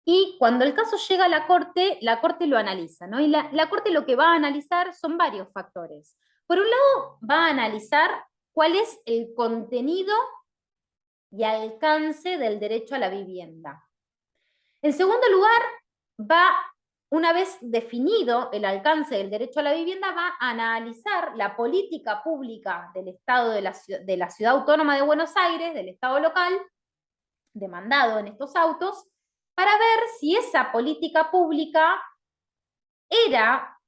Y cuando el caso llega a la Corte lo analiza, ¿no? Y la Corte lo que va a analizar son varios factores. Por un lado, va a analizar cuál es el contenido y alcance del derecho a la vivienda. En segundo lugar, una vez definido el alcance del derecho a la vivienda, va a analizar la política pública del Estado de la Ciudad Autónoma de Buenos Aires, del Estado local, demandado en estos autos, para ver si esa política pública era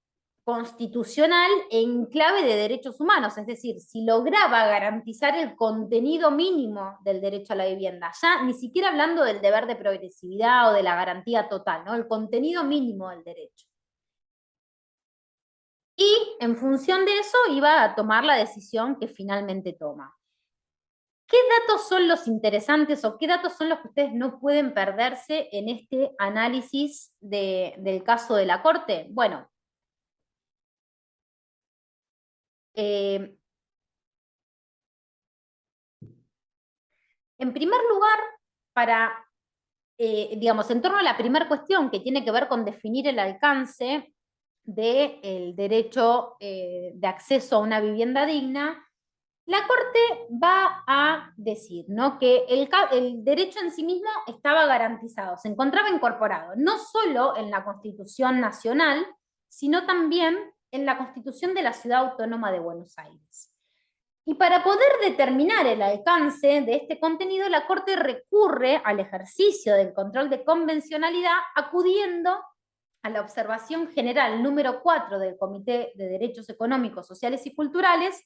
constitucional en clave de derechos humanos, es decir, si lograba garantizar el contenido mínimo del derecho a la vivienda, ya ni siquiera hablando del deber de progresividad o de la garantía total, ¿no? El contenido mínimo del derecho. Y en función de eso iba a tomar la decisión que finalmente toma. ¿Qué datos son los interesantes o qué datos son los que ustedes no pueden perderse en este análisis del caso de la Corte? Bueno, en primer lugar, digamos, en torno a la primera cuestión que tiene que ver con definir el alcance del derecho de acceso a una vivienda digna, la Corte va a decir, ¿no? que el derecho en sí mismo estaba garantizado, se encontraba incorporado, no solo en la Constitución Nacional, sino también en la Constitución de la Ciudad Autónoma de Buenos Aires. Y para poder determinar el alcance de este contenido, la Corte recurre al ejercicio del control de convencionalidad acudiendo a la observación general número 4 del Comité de Derechos Económicos, Sociales y Culturales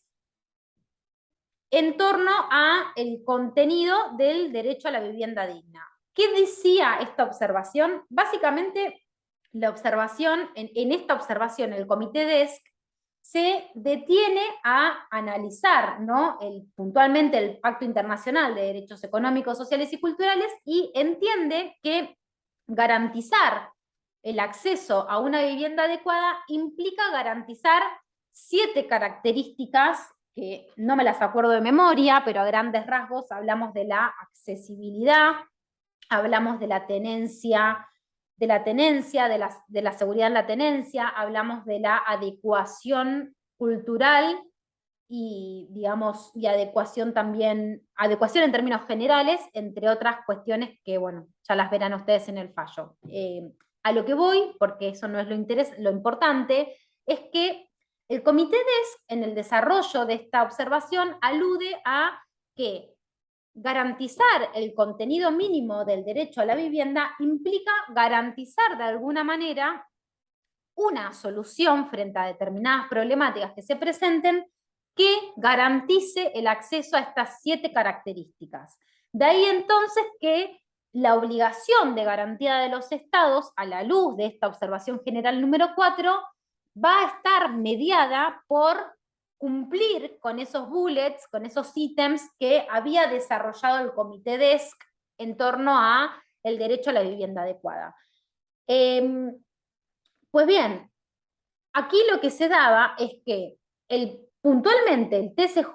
en torno al contenido del derecho a la vivienda digna. ¿Qué decía esta observación? Básicamente, la observación, en esta observación, el Comité DESC se detiene a analizar, ¿no? Puntualmente el Pacto Internacional de Derechos Económicos, Sociales y Culturales y entiende que garantizar el acceso a una vivienda adecuada implica garantizar 7 características que no me las acuerdo de memoria, pero a grandes rasgos hablamos de la accesibilidad, hablamos de la tenencia, de la seguridad en la tenencia, hablamos de la adecuación cultural y, digamos, y adecuación también, adecuación en términos generales, entre otras cuestiones que, bueno, ya las verán ustedes en el fallo. A lo que voy, porque eso no es lo importante, es que el Comité DESC, en el desarrollo de esta observación, alude a que garantizar el contenido mínimo del derecho a la vivienda implica garantizar de alguna manera una solución frente a determinadas problemáticas que se presenten que garantice el acceso a estas 7 características. De ahí entonces que la obligación de garantía de los estados, a la luz de esta observación general número 4, va a estar mediada por cumplir con esos bullets, con esos ítems que había desarrollado el Comité DESC en torno a el derecho a la vivienda adecuada. Pues bien, aquí lo que se daba es que puntualmente el TCJ,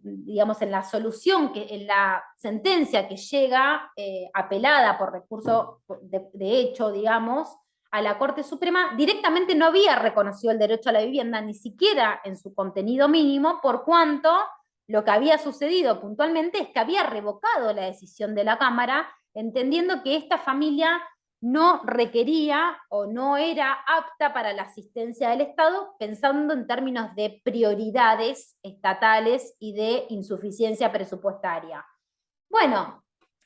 digamos, en la solución, en la sentencia que llega apelada por recurso de hecho, digamos, a la Corte Suprema, directamente no había reconocido el derecho a la vivienda, ni siquiera en su contenido mínimo, por cuanto lo que había sucedido puntualmente es que había revocado la decisión de la Cámara, entendiendo que esta familia no requería o no era apta para la asistencia del Estado, pensando en términos de prioridades estatales y de insuficiencia presupuestaria. Bueno,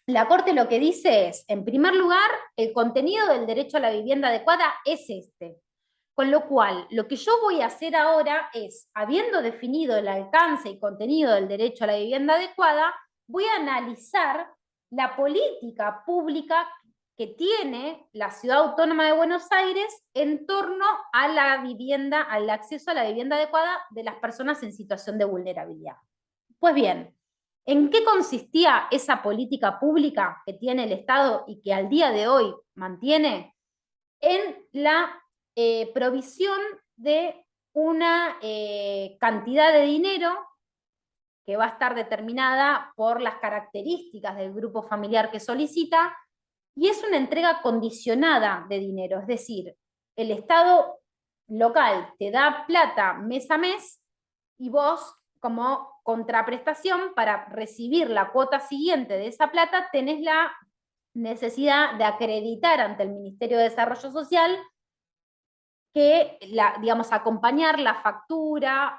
la Corte lo que dice es, en primer lugar, el contenido del derecho a la vivienda adecuada es este. Con lo cual, lo que yo voy a hacer ahora es, habiendo definido el alcance y contenido del derecho a la vivienda adecuada, voy a analizar la política pública que tiene la Ciudad Autónoma de Buenos Aires en torno a la vivienda, al acceso a la vivienda adecuada de las personas en situación de vulnerabilidad. Pues bien, ¿en qué consistía esa política pública que tiene el Estado y que al día de hoy mantiene? En la provisión de una cantidad de dinero que va a estar determinada por las características del grupo familiar que solicita, y es una entrega condicionada de dinero, es decir, el Estado local te da plata mes a mes y vos, como contraprestación, para recibir la cuota siguiente de esa plata, tenés la necesidad de acreditar ante el Ministerio de Desarrollo Social que, digamos, acompañar la factura,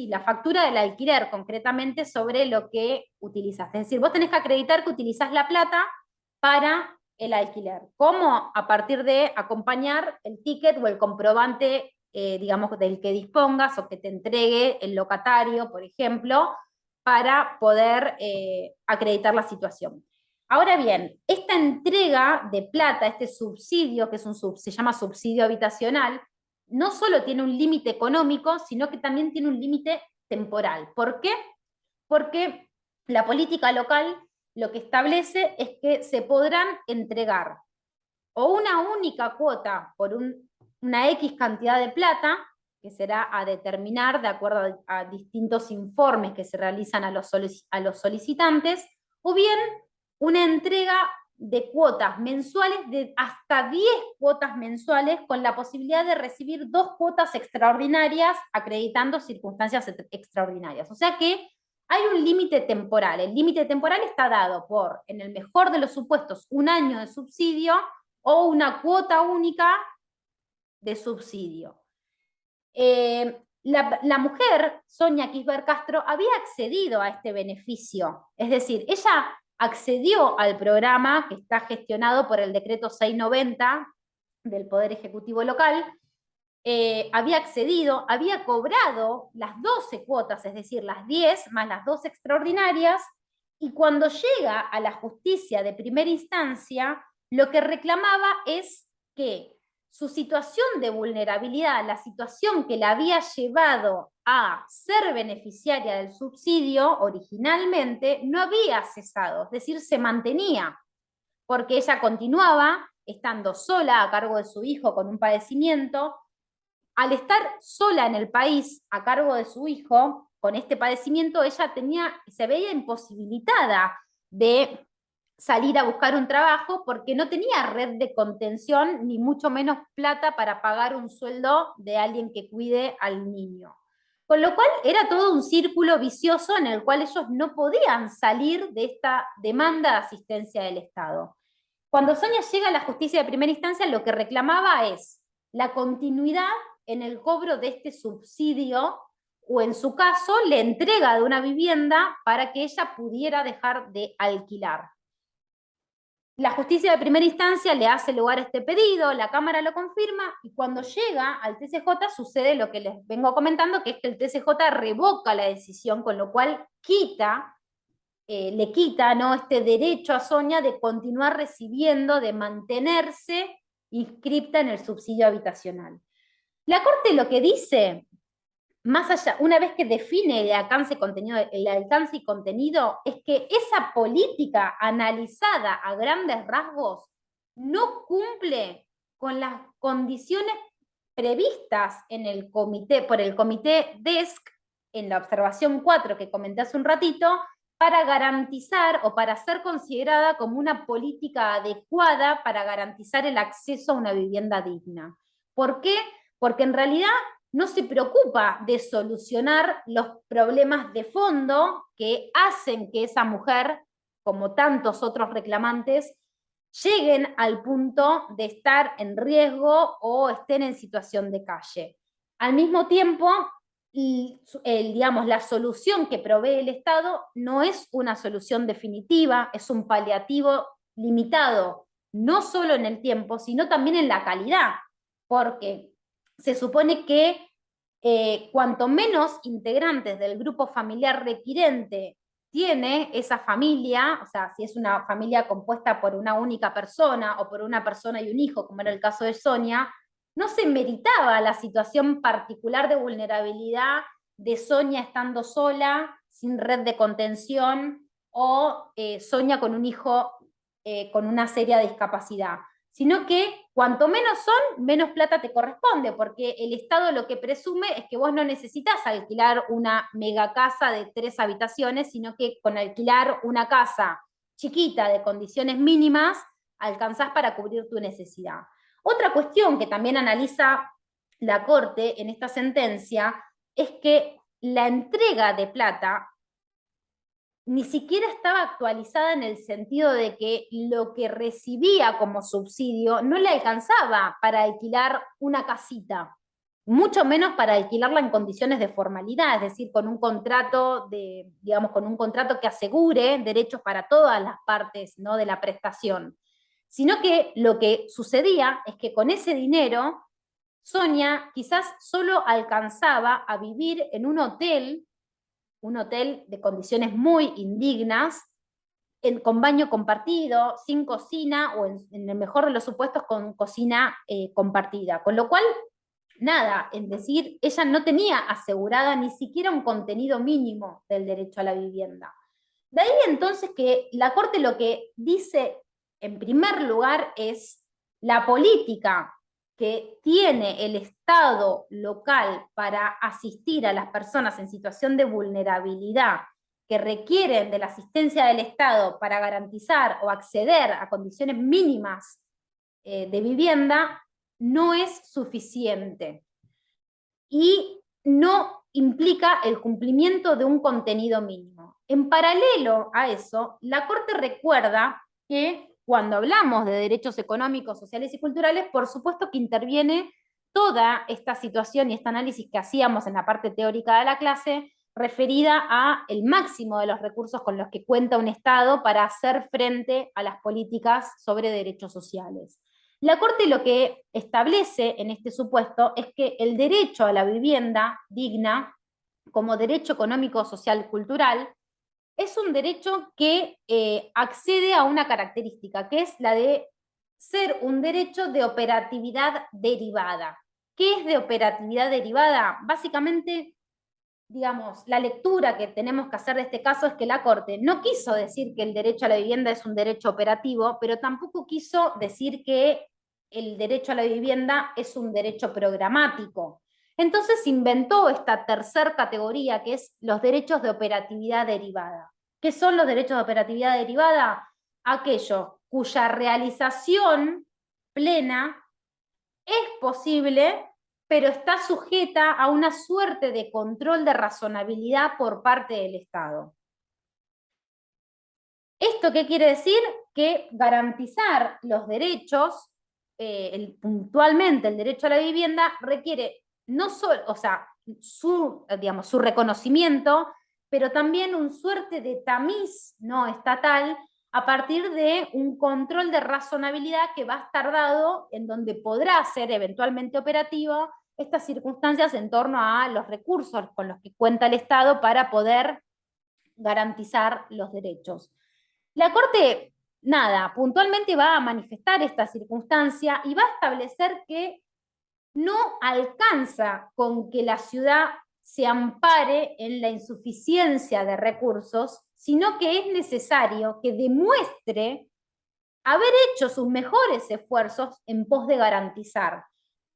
la factura del alquiler concretamente sobre lo que utilizaste. Es decir, vos tenés que acreditar que utilizás la plata para el alquiler. ¿Cómo? A partir de acompañar el ticket o el comprobante, digamos, del que dispongas o que te entregue el locatario, por ejemplo, para poder acreditar la situación. Ahora bien, esta entrega de plata, este subsidio, que se llama subsidio habitacional, no solo tiene un límite económico, sino que también tiene un límite temporal. ¿Por qué? Porque la política local lo que establece es que se podrán entregar o una única cuota por una X cantidad de plata, que será a determinar de acuerdo a distintos informes que se realizan a los solicitantes, o bien una entrega de cuotas mensuales de hasta 10 cuotas mensuales con la posibilidad de recibir 2 cuotas extraordinarias acreditando circunstancias extraordinarias. O sea que hay un límite temporal. El límite temporal está dado por, en el mejor de los supuestos, 1 año de subsidio o una cuota única de subsidio. La mujer, Sonia Kisber Castro, había accedido a este beneficio. Es decir, ella accedió al programa que está gestionado por el decreto 690 del Poder Ejecutivo Local, había accedido, había cobrado las 12 cuotas, es decir, las 10 más las 2 extraordinarias, y cuando llega a la justicia de primera instancia, lo que reclamaba es que su situación de vulnerabilidad, la situación que la había llevado a ser beneficiaria del subsidio originalmente, no había cesado, es decir, se mantenía, porque ella continuaba estando sola a cargo de su hijo con un padecimiento. Al estar sola en el país a cargo de su hijo, con este padecimiento, ella se veía imposibilitada de salir a buscar un trabajo porque no tenía red de contención, ni mucho menos plata para pagar un sueldo de alguien que cuide al niño. Con lo cual era todo un círculo vicioso en el cual ellos no podían salir de esta demanda de asistencia del Estado. Cuando Sonia llega a la justicia de primera instancia, lo que reclamaba es la continuidad en el cobro de este subsidio, o en su caso, la entrega de una vivienda para que ella pudiera dejar de alquilar. La justicia de primera instancia le hace lugar a este pedido, la Cámara lo confirma, y cuando llega al TCJ sucede lo que les vengo comentando, que es que el TCJ revoca la decisión, con lo cual le quita, ¿no?, este derecho a Sonia de continuar recibiendo, de mantenerse inscripta en el subsidio habitacional. La Corte lo que dice, más allá, una vez que define el alcance y contenido, es que esa política analizada a grandes rasgos no cumple con las condiciones previstas por el comité DESC, en la observación 4 que comenté hace un ratito, para garantizar o para ser considerada como una política adecuada para garantizar el acceso a una vivienda digna. ¿Por qué? Porque en realidad no se preocupa de solucionar los problemas de fondo que hacen que esa mujer, como tantos otros reclamantes, lleguen al punto de estar en riesgo o estén en situación de calle. Al mismo tiempo, digamos, la solución que provee el Estado no es una solución definitiva, es un paliativo limitado, no solo en el tiempo, sino también en la calidad, porque se supone que cuanto menos integrantes del grupo familiar requirente tiene esa familia, o sea, si es una familia compuesta por una única persona o por una persona y un hijo, como era el caso de Sonia, no se meritaba la situación particular de vulnerabilidad de Sonia estando sola, sin red de contención, o Sonia con un hijo con una seria discapacidad, sino que cuanto menos son, menos plata te corresponde, porque el Estado lo que presume es que vos no necesitas alquilar una mega casa de 3 habitaciones, sino que con alquilar una casa chiquita de condiciones mínimas, alcanzás para cubrir tu necesidad. Otra cuestión que también analiza la Corte en esta sentencia es que la entrega de plata ni siquiera estaba actualizada en el sentido de que lo que recibía como subsidio no le alcanzaba para alquilar una casita, mucho menos para alquilarla en condiciones de formalidad, es decir, con un contrato digamos, con un contrato que asegure derechos para todas las partes, ¿no?, de la prestación. Sino que lo que sucedía es que con ese dinero, Sonia quizás solo alcanzaba a vivir en un hotel de condiciones muy indignas, con baño compartido, sin cocina, o en el mejor de los supuestos con cocina compartida. Con lo cual, nada, es decir, ella no tenía asegurada ni siquiera un contenido mínimo del derecho a la vivienda. De ahí entonces que la Corte lo que dice en primer lugar es la política que tiene el Estado local para asistir a las personas en situación de vulnerabilidad que requieren de la asistencia del Estado para garantizar o acceder a condiciones mínimas de vivienda, no es suficiente y no implica el cumplimiento de un contenido mínimo. En paralelo a eso, la Corte recuerda que cuando hablamos de derechos económicos, sociales y culturales, por supuesto que interviene toda esta situación y este análisis que hacíamos en la parte teórica de la clase, referida a el máximo de los recursos con los que cuenta un Estado para hacer frente a las políticas sobre derechos sociales. La Corte lo que establece en este supuesto es que el derecho a la vivienda digna, como derecho económico, social, cultural, es un derecho que accede a una característica, que es la de ser un derecho de operatividad derivada. ¿Qué es de operatividad derivada? Básicamente digamos, la lectura que tenemos que hacer de este caso es que la Corte no quiso decir que el derecho a la vivienda es un derecho operativo, pero tampoco quiso decir que el derecho a la vivienda es un derecho programático. Entonces inventó esta tercer categoría, que es los derechos de operatividad derivada. ¿Qué son los derechos de operatividad derivada? Aquellos cuya realización plena es posible, pero está sujeta a una suerte de control de razonabilidad por parte del Estado. ¿Esto qué quiere decir? Que garantizar los derechos, puntualmente el derecho a la vivienda, requiere no solo, o sea, digamos, su reconocimiento, pero también un suerte de tamiz no estatal a partir de un control de razonabilidad que va a estar dado en donde podrá ser eventualmente operativo estas circunstancias en torno a los recursos con los que cuenta el Estado para poder garantizar los derechos. La Corte, nada, puntualmente va a manifestar esta circunstancia y va a establecer que no alcanza con que la ciudad se ampare en la insuficiencia de recursos, sino que es necesario que demuestre haber hecho sus mejores esfuerzos en pos de garantizar.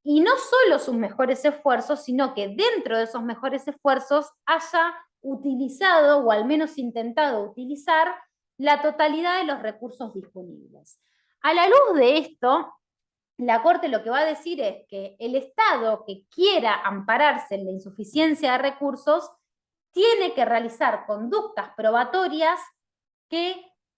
Y no solo sus mejores esfuerzos, sino que dentro de esos mejores esfuerzos haya utilizado, o al menos intentado utilizar, la totalidad de los recursos disponibles. A la luz de esto, la Corte lo que va a decir es que el Estado que quiera ampararse en la insuficiencia de recursos tiene que realizar conductas probatorias que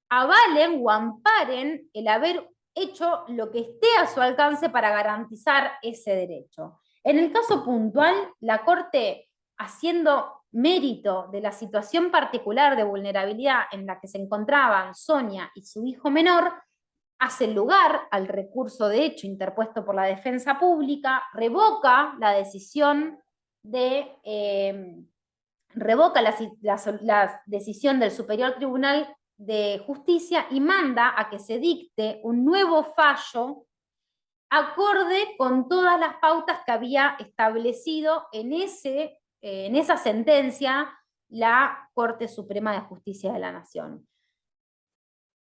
avalen o amparen el haber hecho lo que esté a su alcance para garantizar ese derecho. En el caso puntual, la Corte, haciendo mérito de la situación particular de vulnerabilidad en la que se encontraban Sonia y su hijo menor, hace lugar al recurso de hecho interpuesto por la defensa pública, revoca la decisión revoca la decisión del Superior Tribunal de Justicia y manda a que se dicte un nuevo fallo acorde con todas las pautas que había establecido en esa sentencia la Corte Suprema de Justicia de la Nación.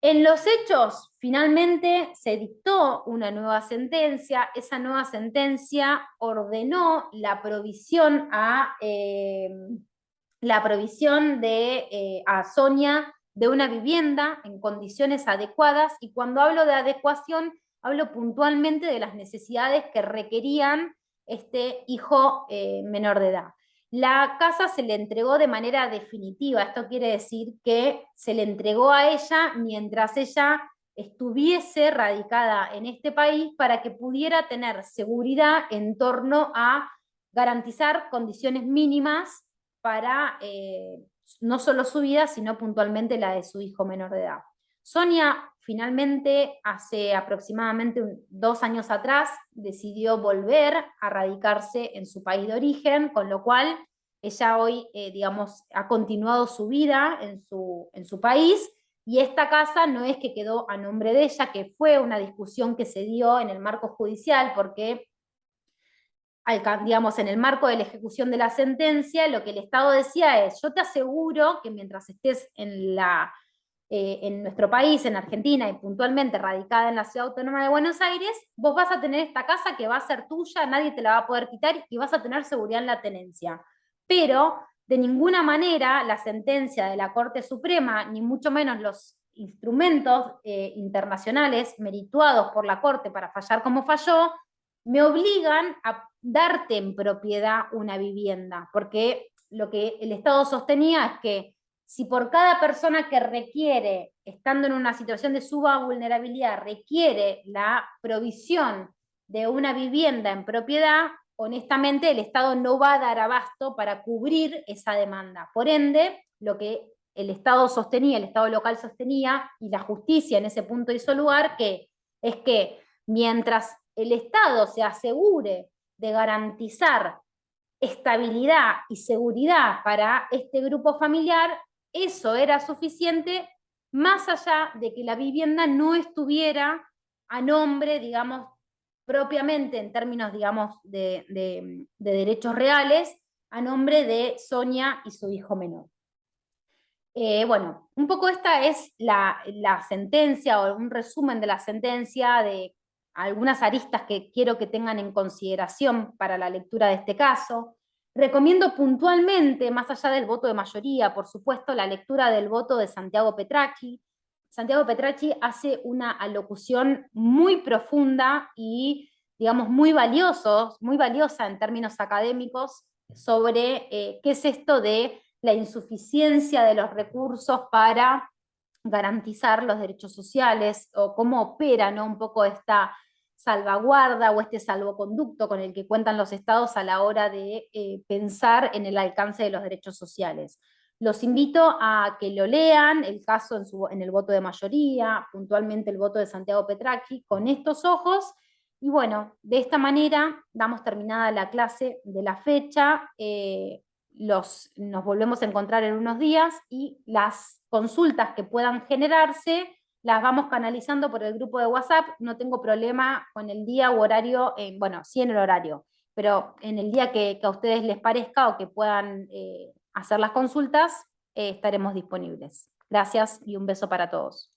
En los hechos, finalmente se dictó una nueva sentencia. Esa nueva sentencia ordenó la provisión a Sonia de una vivienda en condiciones adecuadas, y cuando hablo de adecuación, hablo puntualmente de las necesidades que requerían este hijo menor de edad. La casa se le entregó de manera definitiva, esto quiere decir que se le entregó a ella mientras ella estuviese radicada en este país para que pudiera tener seguridad en torno a garantizar condiciones mínimas para no solo su vida, sino puntualmente la de su hijo menor de edad. Sonia finalmente, hace aproximadamente 2 años atrás, decidió volver a radicarse en su país de origen, con lo cual ella hoy, digamos, ha continuado su vida en su país, y esta casa no es que quedó a nombre de ella, que fue una discusión que se dio en el marco judicial, porque digamos, en el marco de la ejecución de la sentencia, lo que el Estado decía es: yo te aseguro que mientras estés en nuestro país, en Argentina, y puntualmente radicada en la Ciudad Autónoma de Buenos Aires, vos vas a tener esta casa que va a ser tuya, nadie te la va a poder quitar y vas a tener seguridad en la tenencia. Pero de ninguna manera la sentencia de la Corte Suprema, ni mucho menos los instrumentos internacionales merituados por la Corte para fallar como falló, me obligan a darte en propiedad una vivienda, porque lo que el Estado sostenía es que si por cada persona que requiere, estando en una situación de suba vulnerabilidad, requiere la provisión de una vivienda en propiedad, honestamente el Estado no va a dar abasto para cubrir esa demanda. Por ende, lo que el Estado sostenía, el Estado local sostenía, y la justicia en ese punto hizo lugar, es que mientras el Estado se asegure de garantizar estabilidad y seguridad para este grupo familiar, eso era suficiente, más allá de que la vivienda no estuviera a nombre, digamos, propiamente en términos, digamos, de derechos reales, a nombre de Sonia y su hijo menor. Bueno, un poco esta es la sentencia o un resumen de la sentencia de algunas aristas que quiero que tengan en consideración para la lectura de este caso. Recomiendo puntualmente, más allá del voto de mayoría, por supuesto, la lectura del voto de Santiago Petracchi. Santiago Petracchi hace una alocución muy profunda y, digamos, muy valiosa en términos académicos sobre qué es esto de la insuficiencia de los recursos para garantizar los derechos sociales o cómo opera, ¿no?, un poco esta salvaguarda o este salvoconducto con el que cuentan los estados a la hora de pensar en el alcance de los derechos sociales. Los invito a que lo lean, el caso en el voto de mayoría, puntualmente el voto de Santiago Petracchi, con estos ojos. Y bueno, de esta manera damos terminada la clase de la fecha. Nos volvemos a encontrar en unos días y las consultas que puedan generarse las vamos canalizando por el grupo de WhatsApp. No tengo problema con el día u horario, bueno, sí en el horario, pero en el día que a ustedes les parezca o que puedan hacer las consultas, estaremos disponibles. Gracias y un beso para todos.